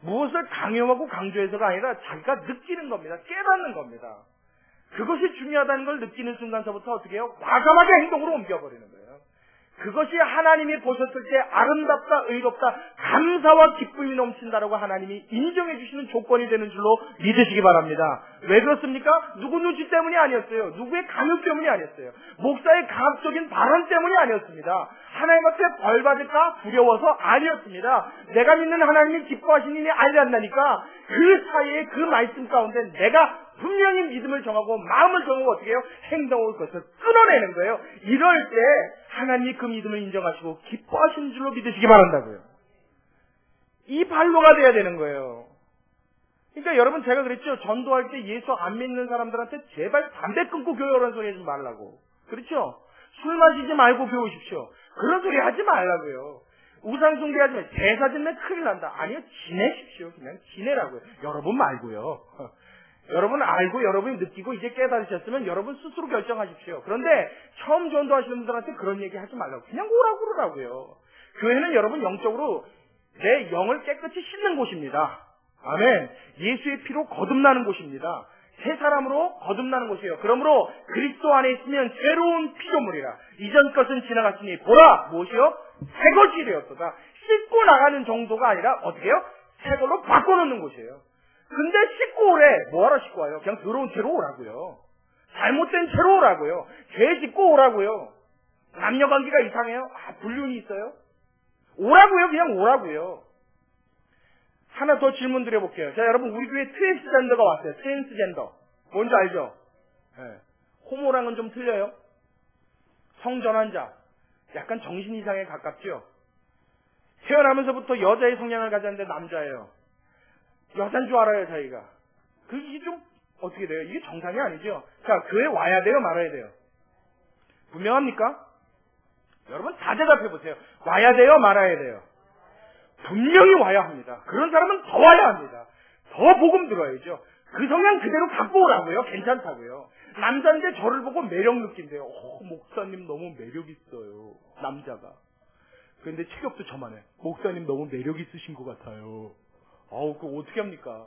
무엇을 강요하고 강조해서가 아니라 자기가 느끼는 겁니다. 깨닫는 겁니다. 그것이 중요하다는 걸 느끼는 순간서부터 어떻게 해요? 과감하게 행동으로 옮겨버리는 거예요. 그것이 하나님이 보셨을 때 아름답다, 의롭다, 감사와 기쁨이 넘친다라고 하나님이 인정해 주시는 조건이 되는 줄로 믿으시기 바랍니다. 왜 그렇습니까? 누구 눈치 때문이 아니었어요. 누구의 강요 때문이 아니었어요. 목사의 강압적인 발언 때문이 아니었습니다. 하나님 앞에 벌 받을까 두려워서 아니었습니다. 내가 믿는 하나님이 기뻐하시는 일이 아니란다니까. 그 사이에 그 말씀 가운데 내가 분명히 믿음을 정하고 마음을 정하고 어떻게 해요? 행동으로 그것을 끊어내는 거예요. 이럴 때 하나님이 그 믿음을 인정하시고 기뻐하시는 줄로 믿으시기 바란다고요. 이 발로가 돼야 되는 거예요. 그러니까 여러분, 제가 그랬죠. 전도할 때 예수 안 믿는 사람들한테 제발 담배 끊고 교회 오라는 소리 하지 말라고. 그렇죠? 술 마시지 말고 교회 오십시오. 그런 소리 하지 말라고요. 우상 숭배하지 말고 제사 지면 큰일 난다. 아니요, 지내십시오. 그냥 지내라고요. 여러분 말고요. 여러분 알고 여러분이 느끼고 이제 깨달으셨으면 여러분 스스로 결정하십시오. 그런데 처음 전도하시는 분들한테 그런 얘기 하지 말라고. 그냥 오라고 그러라고요. 교회는 여러분 영적으로 내 영을 깨끗이 씻는 곳입니다. 아멘. 예수의 피로 거듭나는 곳입니다. 새 사람으로 거듭나는 것이에요. 그러므로 그리스도 안에 있으면 새로운 피조물이라. 이전 것은 지나갔으니 보라 무엇이요? 새 것이 되었도다. 씻고 나가는 정도가 아니라 어떻게 해요? 새 걸로 바꿔놓는 것이에요. 근데 씻고 오래. 뭐하러 씻고 와요? 그냥 더러운 채로 오라고요. 잘못된 채로 오라고요. 죄 짓고 오라고요. 남녀관계가 이상해요? 불륜이 있어요? 오라고요. 그냥 오라고요. 하나 더 질문 드려볼게요. 자, 여러분, 우리 교회에 트랜스젠더가 왔어요. 트랜스젠더. 뭔지 알죠? 네. 호모랑은 좀 틀려요. 성전환자. 약간 정신 이상에 가깝죠? 태어나면서부터 여자의 성향을 가졌는데 남자예요. 여잔 줄 알아요, 자기가. 이게 좀, 어떻게 돼요? 이게 정상이 아니죠? 자, 교회 와야 돼요, 말아야 돼요? 분명합니까? 여러분, 다 대답해보세요. 와야 돼요, 말아야 돼요? 분명히 와야 합니다. 그런 사람은 더 와야 합니다. 더 복음 들어야죠. 그 성향 그대로 갖고 오라고요. 괜찮다고요. 남자인데 저를 보고 매력 느낀대요. 목사님 너무 매력 있어요. 남자가. 그런데 체격도 저만해. 목사님 너무 매력 있으신 것 같아요. 그거 어떻게 합니까?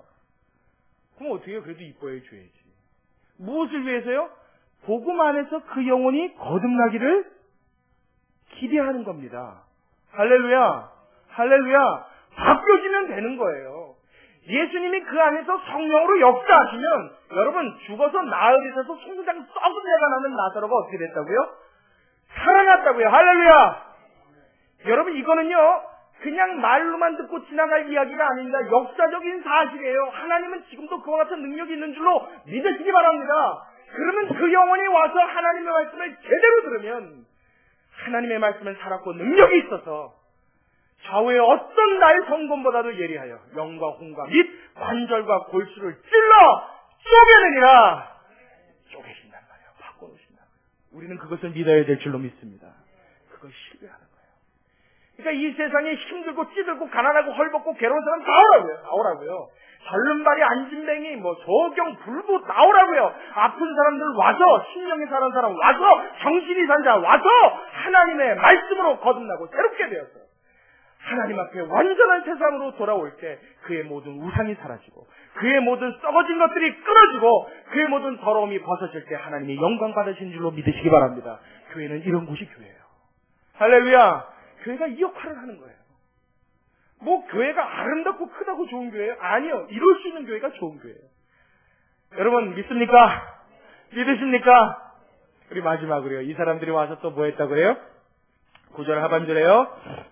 그럼 어떻게 해요? 그래도 이뻐해 줘야지. 무엇을 위해서요? 복음 안에서 그 영혼이 거듭나기를 기대하는 겁니다. 할렐루야. 할렐루야. 바뀌어지면 되는 거예요. 예수님이 그 안에서 성령으로 역사하시면 여러분 죽어서 나흘에서 송장 썩은 내가 나는 나사로가 어떻게 됐다고요? 살아났다고요. 할렐루야. 여러분 이거는요 그냥 말로만 듣고 지나갈 이야기가 아닙니다. 역사적인 사실이에요. 하나님은 지금도 그와 같은 능력이 있는 줄로 믿으시기 바랍니다. 그러면 그 영혼이 와서 하나님의 말씀을 제대로 들으면 하나님의 말씀은 살았고 능력이 있어서 좌우의 어떤 나의 성공보다도 예리하여 영과 홍과 및 관절과 골수를 찔러 쪼개느니라. 쪼개신단 말이에요. 바꿔놓으신단 말이에요. 우리는 그것을 믿어야 될 줄로 믿습니다. 그걸 신뢰하는 거예요. 그러니까 이 세상에 힘들고 찌들고 가난하고 헐벗고 괴로운 사람 나오라고요. 나오라고요. 절름발이 안진뱅이 조경 불구 나오라고요. 아픈 사람들 와서 신령히 사는 사람 와서 정신이 산 자 와서 하나님의 말씀으로 거듭나고 새롭게 되었어요. 하나님 앞에 완전한 세상으로 돌아올 때 그의 모든 우상이 사라지고 그의 모든 썩어진 것들이 끊어지고 그의 모든 더러움이 벗어질 때 하나님이 영광 받으신 줄로 믿으시기 바랍니다. 교회는 이런 곳이 교회예요. 할렐루야. 교회가 이 역할을 하는 거예요. 교회가 아름답고 크다고 좋은 교회예요? 아니요. 이룰 수 있는 교회가 좋은 교회예요. 여러분 믿습니까? 믿으십니까? 우리 마지막으로요. 이 사람들이 와서 또 뭐 했다고 그래요? 9절 하반절에요.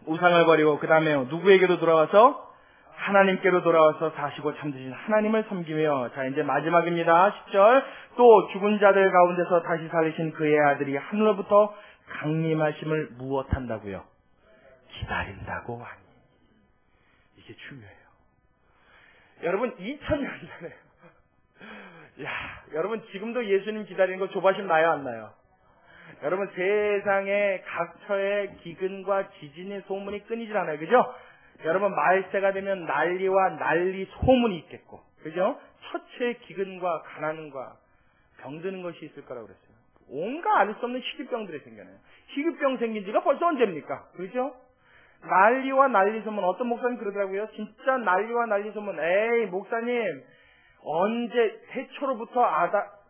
우상을 버리고 그 다음에 누구에게도 돌아와서 하나님께로 돌아와서 사시고 참되신 하나님을 섬기며 자 이제 마지막입니다. 10절 또 죽은 자들 가운데서 다시 살리신 그의 아들이 하늘로부터 강림하심을 무엇한다고요? 기다린다고 하니. 이게 중요해요. 여러분 2000년 전에 여러분 지금도 예수님 기다리는 거 조바심 나요 안 나요? 여러분 세상에 각처에 기근과 지진의 소문이 끊이질 않아요. 그죠? 여러분 말세가 되면 난리와 난리 소문이 있겠고 그죠? 처체의 기근과 가난과 병드는 것이 있을 거라고 그랬어요. 온갖 알 수 없는 희귀병들이 생겨나요. 희귀병 생긴 지가 벌써 언제입니까? 그죠? 난리와 난리 소문. 어떤 목사님 그러더라고요. 진짜 난리와 난리 소문. 에이 목사님 언제 태초로부터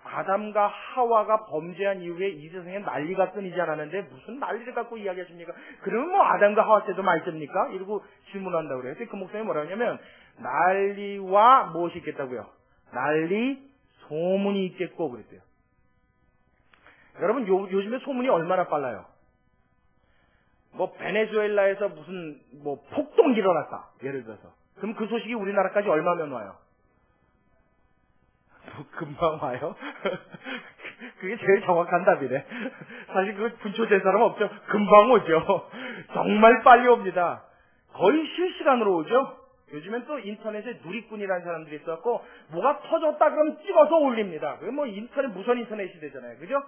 아담과 하와가 범죄한 이후에 이 세상에 난리가 끊이지 않았는데 무슨 난리를 갖고 이야기하십니까? 그러면 아담과 하와 때도 많이 씁니까? 이러고 질문한다고 그래요. 그 목사님이 뭐라 하냐면 난리와 무엇이 있겠다고요? 난리 소문이 있겠고 그랬대요. 여러분 요즘에 소문이 얼마나 빨라요? 베네수엘라에서 무슨 폭동이 일어났다. 예를 들어서. 그럼 그 소식이 우리나라까지 얼마면 와요? 금방 와요? 그게 제일 정확한 답이네. 사실 그거 분초된 사람 없죠? 금방 오죠. 정말 빨리 옵니다. 거의 실시간으로 오죠? 요즘엔 또 인터넷에 누리꾼이라는 사람들이 있어갖고 뭐가 터졌다 그럼 찍어서 올립니다. 그게 인터넷 무선 인터넷 시대잖아요. 그죠?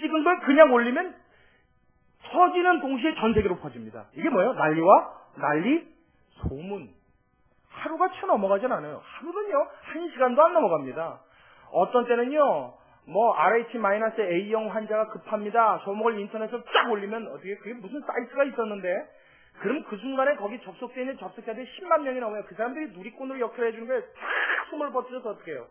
찍은 걸 그냥 올리면 터지는 동시에 전 세계로 퍼집니다. 이게 뭐예요? 난리와 난리 소문. 하루가 채 넘어가진 않아요. 하루는요 1시간도 안 넘어갑니다. 어떤 때는요 RH-A형 환자가 급합니다. 소목을 인터넷으로 쫙 올리면 어떻게 그게 무슨 사이트가 있었는데 그럼 그 순간에 거기 접속되어 있는 접속자들이 10만 명이 넘어요. 그 사람들이 누리꾼으로 역할해 주는 거에 다 숨을 버텨서 어떻게 해요?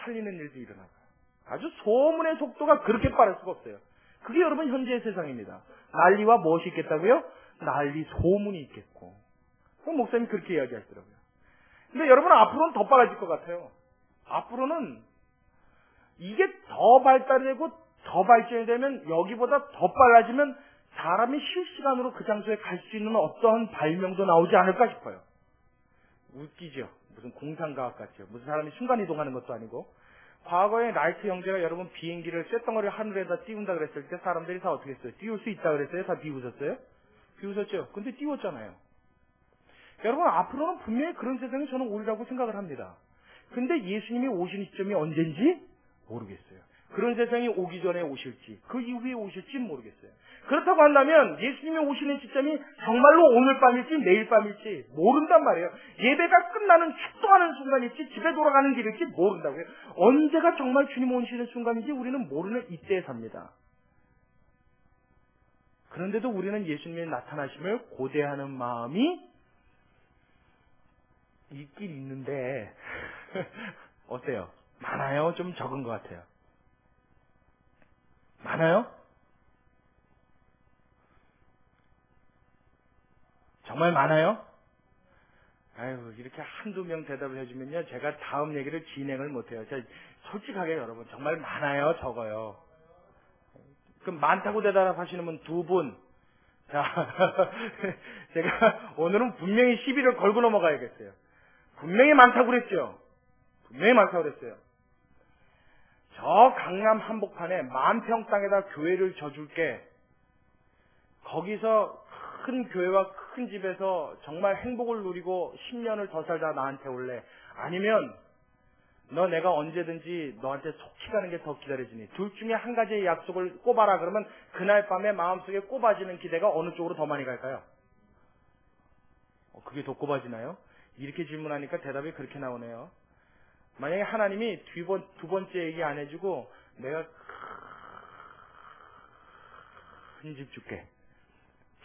살리는 일도 일어나고요. 아주 소문의 속도가 그렇게 빠를 수가 없어요. 그게 여러분 현재의 세상입니다. 난리와 무엇이 있겠다고요? 난리 소문이 있겠고. 목사님이 그렇게 이야기하시더라고요. 근데 여러분 앞으로는 더 빨라질 것 같아요. 앞으로는 이게 더 발달되고 더 발전이 되면 여기보다 더 빨라지면 사람이 실시간으로 그 장소에 갈 수 있는 어떠한 발명도 나오지 않을까 싶어요. 웃기죠. 무슨 공상과학 같죠. 무슨 사람이 순간이동하는 것도 아니고. 과거에 라이트 형제가 여러분 비행기를 쇳덩어리를 하늘에다 띄운다 그랬을 때 사람들이 다 어떻게 했어요? 띄울 수 있다 그랬어요? 다 비웃었어요? 비웃었죠. 근데 띄웠잖아요. 여러분 앞으로는 분명히 그런 세상이 저는 오리라고 생각을 합니다. 근데 예수님이 오시는 시점이 언젠지 모르겠어요. 그런 세상이 오기 전에 오실지 그 이후에 오실지 모르겠어요. 그렇다고 한다면 예수님이 오시는 시점이 정말로 오늘 밤일지 내일 밤일지 모른단 말이에요. 예배가 끝나는 축도하는 순간일지 집에 돌아가는 길일지 모른다고요. 언제가 정말 주님 오시는 순간인지 우리는 모르는 이때에 삽니다. 그런데도 우리는 예수님의 나타나심을 고대하는 마음이 있긴 있는데 어때요? 많아요? 좀 적은 것 같아요. 많아요? 정말 많아요? 아유, 이렇게 한두 명 대답을 해주면요, 제가 다음 얘기를 진행을 못해요. 솔직하게 여러분, 정말 많아요? 적어요? 그럼 많다고 대답하시는 분 두 분. 자, 제가 오늘은 분명히 시비를 걸고 넘어가야겠어요. 분명히 많다고 그랬죠? 분명히 많다고 그랬어요. 저 강남 한복판에 10,000평 땅에다 교회를 져줄게. 거기서 큰 교회와 큰 집에서 정말 행복을 누리고 10년을 더 살다 나한테 올래. 아니면 너 내가 언제든지 너한테 속히 가는 게 더 기다려지니. 둘 중에 한 가지의 약속을 꼽아라. 그러면 그날 밤에 마음속에 꼽아지는 기대가 어느 쪽으로 더 많이 갈까요? 그게 더 꼽아지나요? 이렇게 질문하니까 대답이 그렇게 나오네요. 만약에 하나님이 두 번째 얘기 안 해주고 내가 큰 집 줄게.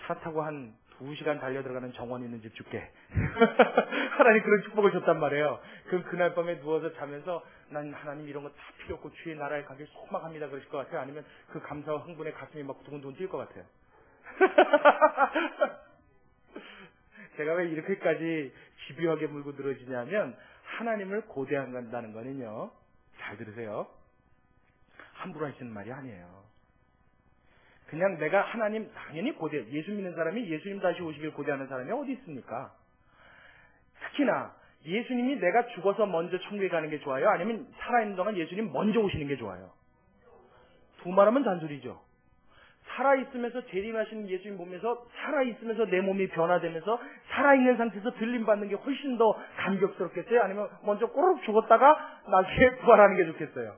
차 타고 한 2시간 달려 들어가는 정원 있는 집 줄게. 하나님 그런 축복을 줬단 말이에요. 그럼 그날 밤에 누워서 자면서 난 하나님 이런 거 다 필요 없고 주의 나라에 가길 소망합니다 그러실 것 같아요? 아니면 그 감사와 흥분에 가슴이 막 두근두근 뛸 것 같아요? 제가 왜 이렇게까지 집요하게 물고 늘어지냐면 하나님을 고대한다는 거는요. 잘 들으세요. 함부로 하시는 말이 아니에요. 그냥 내가 하나님 당연히 고대, 예수 믿는 사람이 예수님 다시 오시길 고대하는 사람이 어디 있습니까? 특히나 예수님이 내가 죽어서 먼저 천국에 가는 게 좋아요? 아니면 살아있는 동안 예수님 먼저 오시는 게 좋아요? 두 말하면 잔소리죠. 살아있으면서 재림하시는 예수님 보면서 살아있으면서 내 몸이 변화되면서 살아있는 상태에서 들림받는 게 훨씬 더 감격스럽겠어요? 아니면 먼저 꼬르륵 죽었다가 나중에 부활하는 게 좋겠어요?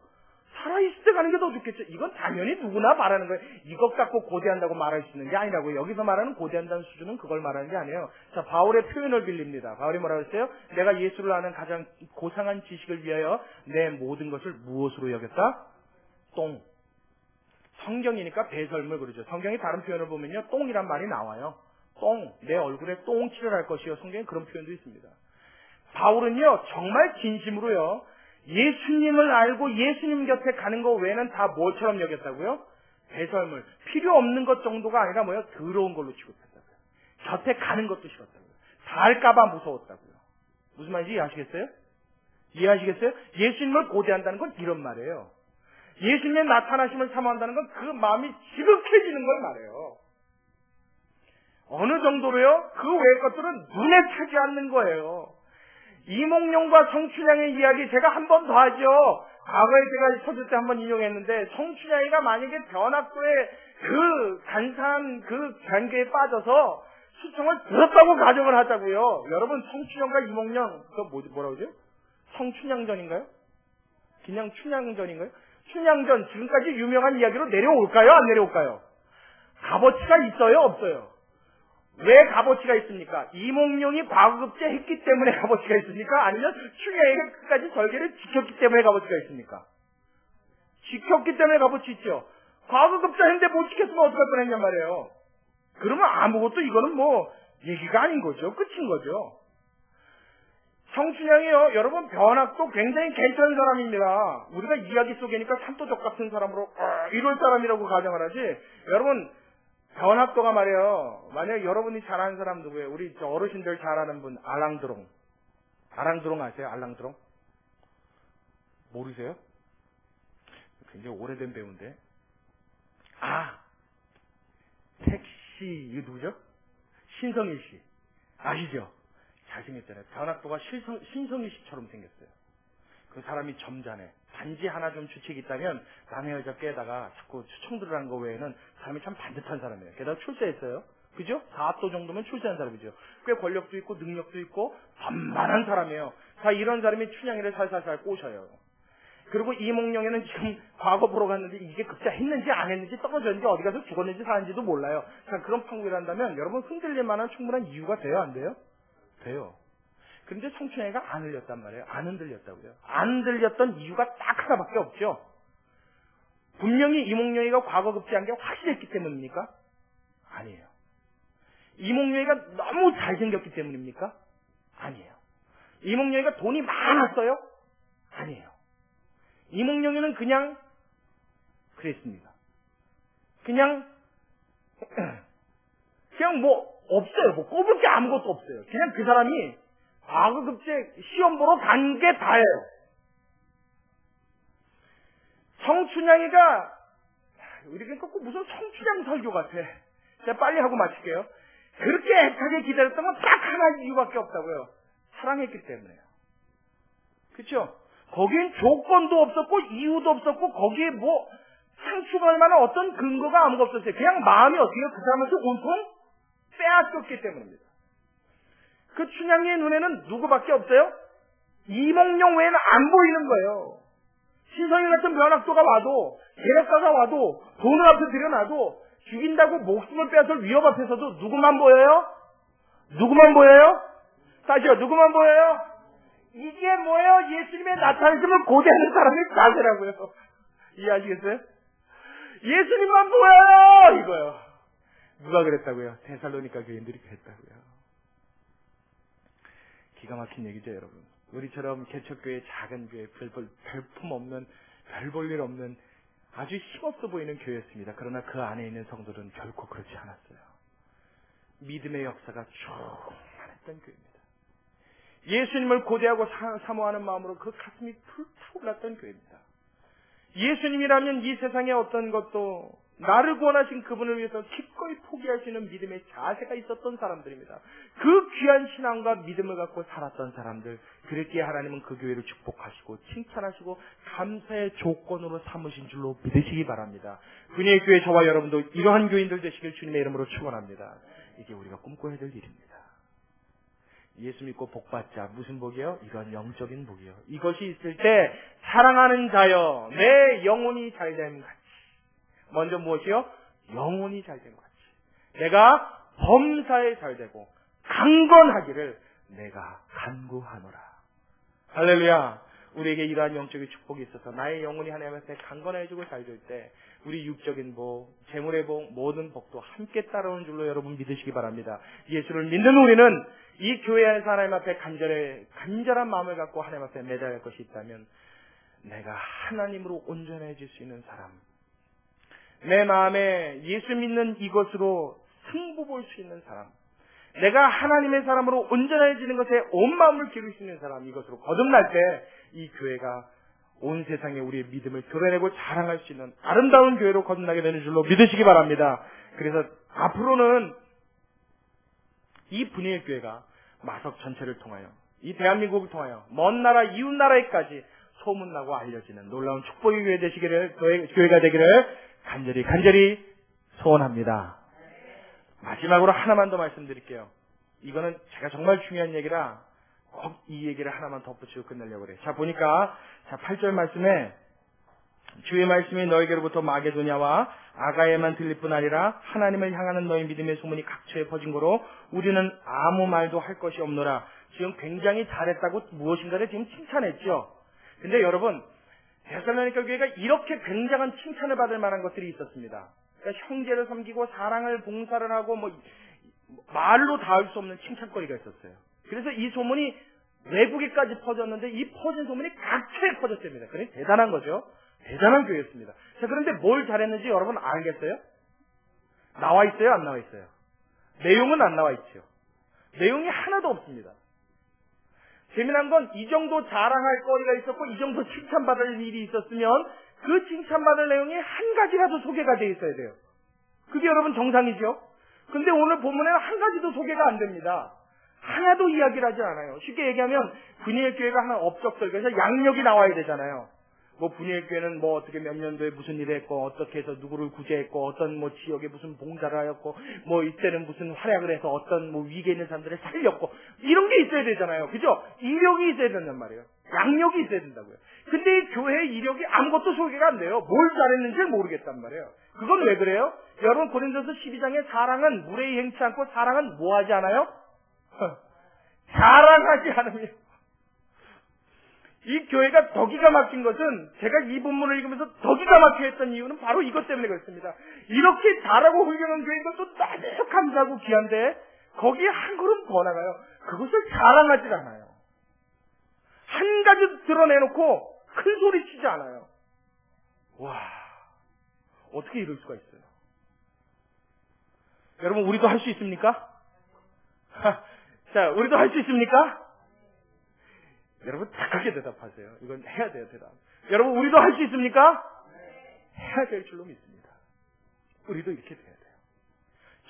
살아있을 때 가는 게 더 좋겠죠. 이건 당연히 누구나 말하는 거예요. 이것 갖고 고대한다고 말할 수 있는 게 아니라고요. 여기서 말하는 고대한다는 수준은 그걸 말하는 게 아니에요. 자, 바울의 표현을 빌립니다. 바울이 뭐라고 했어요? 내가 예수를 아는 가장 고상한 지식을 위하여 내 모든 것을 무엇으로 여겼다? 똥. 성경이니까 배설물 그러죠. 성경이 다른 표현을 보면요. 똥이란 말이 나와요. 똥. 내 얼굴에 똥칠을 할 것이요. 성경에 그런 표현도 있습니다. 바울은요. 정말 진심으로요. 예수님을 알고 예수님 곁에 가는 거 외에는 다 뭐처럼 여겼다고요? 배설물. 필요 없는 것 정도가 아니라 뭐요? 더러운 걸로 취급했다고요. 곁에 가는 것도 싫었다고요. 다 할까봐 무서웠다고요. 무슨 말인지 이해하시겠어요? 이해하시겠어요? 예수님을 고대한다는 건 이런 말이에요. 예수님의 나타나심을 사모한다는 건 그 마음이 지극해지는 걸 말해요. 어느 정도로요? 그 외의 것들은 눈에 차지 않는 거예요. 이몽룡과 성춘향의 이야기 제가 한 번 더 하죠. 과거에 제가 초대 때 한 번 인용했는데 성춘향이가 만약에 변학도의 그 간사한 그 관계에 빠져서 수청을 들었다고 가정을 하자고요. 여러분 성춘향과 이몽룡 그거 뭐라고 그러죠? 성춘향전인가요? 그냥 춘향전인가요? 춘향전 지금까지 유명한 이야기로 내려올까요? 안 내려올까요? 값어치가 있어요? 없어요? 왜 값어치가 있습니까? 이몽룡이 과거급제 했기 때문에 값어치가 있습니까? 아니면 춘향이가 끝까지 절개를 지켰기 때문에 값어치가 있습니까? 지켰기 때문에 값어치 있죠. 과거급제 했는데 못 지켰으면 어떡할 뻔했냔 말이에요. 그러면 아무것도 이거는 뭐 얘기가 아닌 거죠. 끝인 거죠. 성춘향이요, 여러분 변학도 굉장히 괜찮은 사람입니다. 우리가 이야기 속이니까 산도적 같은 사람으로 이럴 사람이라고 가정을 하지. 여러분 변학도가 말이에요. 만약에 여러분이 잘 아는 사람 누구예요? 우리 어르신들 잘 아는 분 알랑드롱. 알랑드롱 아세요? 알랑드롱? 모르세요? 굉장히 오래된 배우인데. 택시 이거 누구죠? 신성일 씨 아시죠? 잘생겼잖아요. 변학도가 신성일 씨처럼 생겼어요. 그 사람이 점잖해. 단지 하나 좀 주책이 있다면 남의 여자 깨다가 자꾸 추청 들으라는 거 외에는 사람이 참 반듯한 사람이에요. 게다가 출세했어요. 그죠? 4도 정도면 출세한 사람이죠. 꽤 권력도 있고 능력도 있고 반만한 사람이에요. 자, 이런 사람이 춘향이를 살살살 꼬셔요. 그리고 이몽룡이는 지금 과거 보러 갔는데 이게 급자했는지 안 했는지 떨어졌는지 어디 가서 죽었는지 사는지도 몰라요. 자, 그런 판국을 한다면 여러분 흔들릴 만한 충분한 이유가 돼요? 안 돼요? 돼요. 그런데 성춘향이가 안 흘렸단 말이에요. 안 흔들렸다고요. 안 흔들렸던 이유가 딱 하나밖에 없죠. 분명히 이몽룡이가 과거 급제한 게 확실했기 때문입니까? 아니에요. 이몽룡이가 너무 잘생겼기 때문입니까? 아니에요. 이몽룡이가 돈이 많았어요? 아니에요. 이몽룡이는 그냥 그랬습니다. 그냥 뭐 없어요. 뭐 꼽을 게 아무것도 없어요. 그냥 그 사람이 과거급제 시험 보러 간 게 다예요. 성춘향이가 우리 그러니까 무슨 성춘향 설교 같아. 제가 빨리 하고 마칠게요. 그렇게 애타게 기다렸던 건 딱 하나 이유밖에 없다고요. 사랑했기 때문에요. 그렇죠? 거긴 조건도 없었고 이유도 없었고 거기에 뭐 상충할 만한 어떤 근거가 아무것도 없었어요. 그냥 마음이 어떻게 그 사람한테 온통 빼앗겼기 때문입니다. 그 춘향이의 눈에는 누구밖에 없어요? 이몽룡 외에는 안 보이는 거예요. 신성일 같은 변학도가 와도 계략가가 와도 돈을 앞에 들여놔도 죽인다고 목숨을 빼앗을 위협 앞에서도 누구만 보여요? 누구만 보여요? 다시요. 누구만 보여요? 이게 뭐예요? 예수님의 나타나심을 고대하는 사람의 자세라고요. 이해하시겠어요? 예수님만 보여요! 이거요. 누가 그랬다고요? 테살로니가 교인들이 그랬다고요. 기가 막힌 얘기죠, 여러분. 우리처럼 개척교회 작은 교회, 별품 없는, 별 볼 일 없는 아주 힘없어 보이는 교회였습니다. 그러나 그 안에 있는 성도들은 결코 그렇지 않았어요. 믿음의 역사가 충만했던 교회입니다. 예수님을 고대하고 사모하는 마음으로 그 가슴이 불타올랐던 교회입니다. 예수님이라면 이 세상에 어떤 것도 나를 구원하신 그분을 위해서 기꺼이 포기하시는 믿음의 자세가 있었던 사람들입니다. 그 귀한 신앙과 믿음을 갖고 살았던 사람들, 그렇게 하나님은 그 교회를 축복하시고 칭찬하시고 감사의 조건으로 삼으신 줄로 믿으시기 바랍니다. 그녀의 교회 저와 여러분도 이러한 교인들 되시길 주님의 이름으로 축원합니다. 이게 우리가 꿈꿔야 될 일입니다. 예수 믿고 복 받자. 무슨 복이요? 이런 영적인 복이요. 이것이 있을 때 사랑하는 자여 내 영혼이 잘됨 같이. 먼저 무엇이요? 영혼이 잘됨 같이. 내가 범사에 잘되고 강건하기를 내가 간구하노라. 할렐루야. 우리에게 이러한 영적인 축복이 있어서 나의 영혼이 하나님 앞에 강건해지고 잘될 때 우리 육적인 복, 재물의 복, 모든 복도 함께 따라오는 줄로 여러분 믿으시기 바랍니다. 예수를 믿는 우리는 이 교회 안에서 하나님 앞에 간절한 마음을 갖고 하나님 앞에 매달릴 것이 있다면 내가 하나님으로 온전해질 수 있는 사람, 내 마음에 예수 믿는 이것으로 승부 볼 수 있는 사람, 내가 하나님의 사람으로 온전해지는 것에 온 마음을 기울 수 있는 사람, 이것으로 거듭날 때 이 교회가 온 세상에 우리의 믿음을 드러내고 자랑할 수 있는 아름다운 교회로 거듭나게 되는 줄로 믿으시기 바랍니다. 그래서 앞으로는 이 분위기의 교회가 마석 전체를 통하여 이 대한민국을 통하여 먼 나라 이웃 나라에까지 소문나고 알려지는 놀라운 축복의 교회가 되기를 간절히 소원합니다. 마지막으로 하나만 더 말씀드릴게요. 이거는 제가 정말 중요한 얘기라 꼭 이 얘기를 하나만 덧붙이고 끝내려고 그래요. 자, 보니까 8절 말씀에 주의 말씀이 너에게로부터 마게도냐와 아가에만 들릴 뿐 아니라 하나님을 향하는 너희 믿음의 소문이 각처에 퍼진 거로 우리는 아무 말도 할 것이 없노라. 지금 굉장히 잘했다고 무엇인가를 지금 칭찬했죠. 근데 여러분, 데살로니가 교회가 이렇게 굉장한 칭찬을 받을 만한 것들이 있었습니다. 그러니까 형제를 섬기고 사랑을 봉사를 하고 말로 다 할 수 없는 칭찬거리가 있었어요. 그래서 이 소문이 외국에까지 퍼졌는데 이 퍼진 소문이 각처에 퍼졌답니다. 그러니 대단한 거죠. 대단한 교회였습니다. 자, 그런데 뭘 잘했는지 여러분 알겠어요? 나와 있어요? 안 나와 있어요? 내용은 안 나와 있죠. 내용이 하나도 없습니다. 재미난 건 이 정도 자랑할 거리가 있었고 이 정도 칭찬받을 일이 있었으면 그 칭찬받을 내용이 한 가지라도 소개가 돼 있어야 돼요. 그게 여러분 정상이죠? 근데 오늘 본문에는 한 가지도 소개가 안 됩니다. 하나도 이야기를 하지 않아요. 쉽게 얘기하면 분이엘 교회가 하는 업적 설교에서 양력이 나와야 되잖아요. 뭐 분이엘 교회는 뭐 어떻게 몇 년도에 무슨 일을 했고 어떻게 해서 누구를 구제했고 어떤 뭐 지역에 무슨 봉사를 하였고 뭐 이때는 무슨 활약을 해서 어떤 뭐 위기에 있는 사람들을 살렸고 이런 게 있어야 되잖아요. 그죠? 이력이 있어야 된단 말이에요. 양력이 있어야 된다고요. 근데 이 교회의 이력이 아무것도 소개가 안 돼요. 뭘 잘했는지 모르겠단 말이에요. 그건 왜 그래요? 여러분 고린도서 12장의 사랑은 무례히 행치 않고 사랑은 뭐 하지 않아요? 자랑하지 않으며. 이 교회가 더 기가 막힌 것은 제가 이 본문을 읽으면서 더 기가 막혀 했던 이유는 바로 이것 때문에 그렇습니다. 이렇게 잘하고 훌륭한 교회인 것도 너무 감사하고 귀한데 거기에 한 걸음 더 나가요. 그것을 자랑하지 않아요. 한 가지 드러내놓고 큰 소리 치지 않아요. 와, 어떻게 이럴 수가 있어요? 여러분 우리도 할 수 있습니까? 자, 우리도 할 수 있습니까? 여러분 착하게 대답하세요. 이건 해야 돼요, 대답. 여러분 우리도 할 수 있습니까? 해야 될 줄로 믿습니다. 우리도 이렇게 돼야 돼요.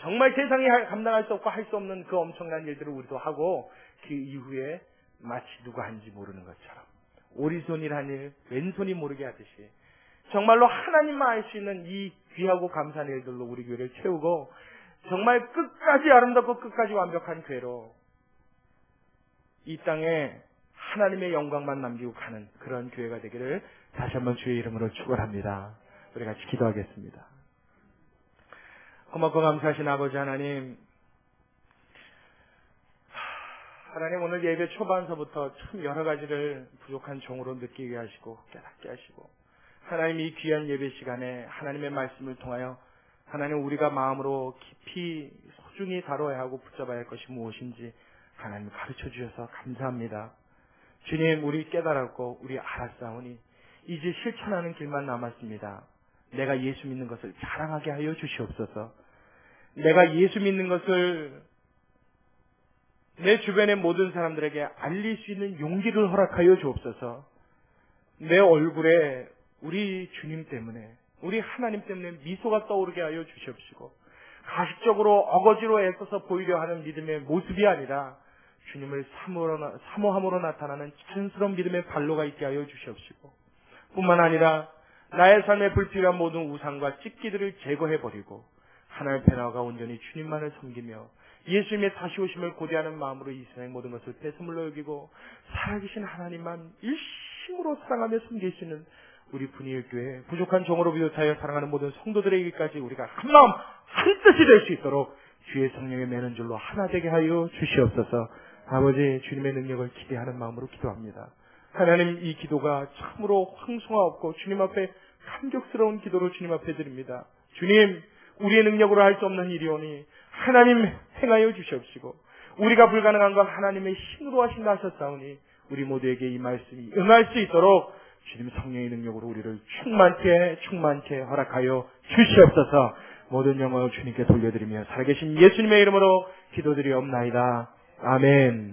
정말 세상이 감당할 수 없고 할 수 없는 그 엄청난 일들을 우리도 하고 그 이후에 마치 누가 한지 모르는 것처럼 오리손이란 일, 왼손이 모르게 하듯이 정말로 하나님만 알 수 있는 이 귀하고 감사한 일들로 우리 교회를 채우고 정말 끝까지 아름답고 끝까지 완벽한 교회로 이 땅에 하나님의 영광만 남기고 가는 그런 교회가 되기를 다시 한번 주의 이름으로 축원합니다. 우리 같이 기도하겠습니다. 고맙고 감사하신 아버지 하나님, 하나님 오늘 예배 초반서부터 참 여러 가지를 부족한 종으로 느끼게 하시고 깨닫게 하시고 하나님 이 귀한 예배 시간에 하나님의 말씀을 통하여 하나님 우리가 마음으로 깊이 소중히 다뤄야 하고 붙잡아야 할 것이 무엇인지 하나님 가르쳐 주셔서 감사합니다. 주님, 우리 깨달았고 우리 알았사오니 이제 실천하는 길만 남았습니다. 내가 예수 믿는 것을 자랑하게 하여 주시옵소서. 내가 예수 믿는 것을 내 주변의 모든 사람들에게 알릴 수 있는 용기를 허락하여 주옵소서. 내 얼굴에 우리 주님 때문에, 우리 하나님 때문에 미소가 떠오르게 하여 주시옵시고, 가식적으로 어거지로 애써서 보이려 하는 믿음의 모습이 아니라 주님을 사모함으로 나타나는 자연스러운 믿음의 발로가 있게 하여 주시옵시고, 뿐만 아니라 나의 삶에 불필요한 모든 우상과 찢기들을 제거해버리고 하나님 앞에 나아가 온전히 주님만을 섬기며 예수님의 다시 오심을 고대하는 마음으로 이 세상의 모든 것을 배설물로 여기고 살아계신 하나님만 일심으로 사랑하며 섬길 수 있는 우리 분이엘 교회 부족한 종으로 비롯하여 사랑하는 모든 성도들에게까지 우리가 한 마음 한 뜻이 될 수 있도록 주의 성령의 매는 줄로 하나 되게 하여 주시옵소서. 아버지, 주님의 능력을 기대하는 마음으로 기도합니다. 하나님, 이 기도가 참으로 황송하옵고 주님 앞에 감격스러운 기도로 주님 앞에 드립니다. 주님, 우리의 능력으로 할 수 없는 일이오니 하나님 행하여 주시옵시고, 우리가 불가능한 건 하나님의 힘으로 하신다 하셨사오니 우리 모두에게 이 말씀이 응할 수 있도록 주님 성령의 능력으로 우리를 충만케 허락하여 주시옵소서. 모든 영광을 주님께 돌려드리며 살아계신 예수님의 이름으로 기도드리옵나이다. 아멘.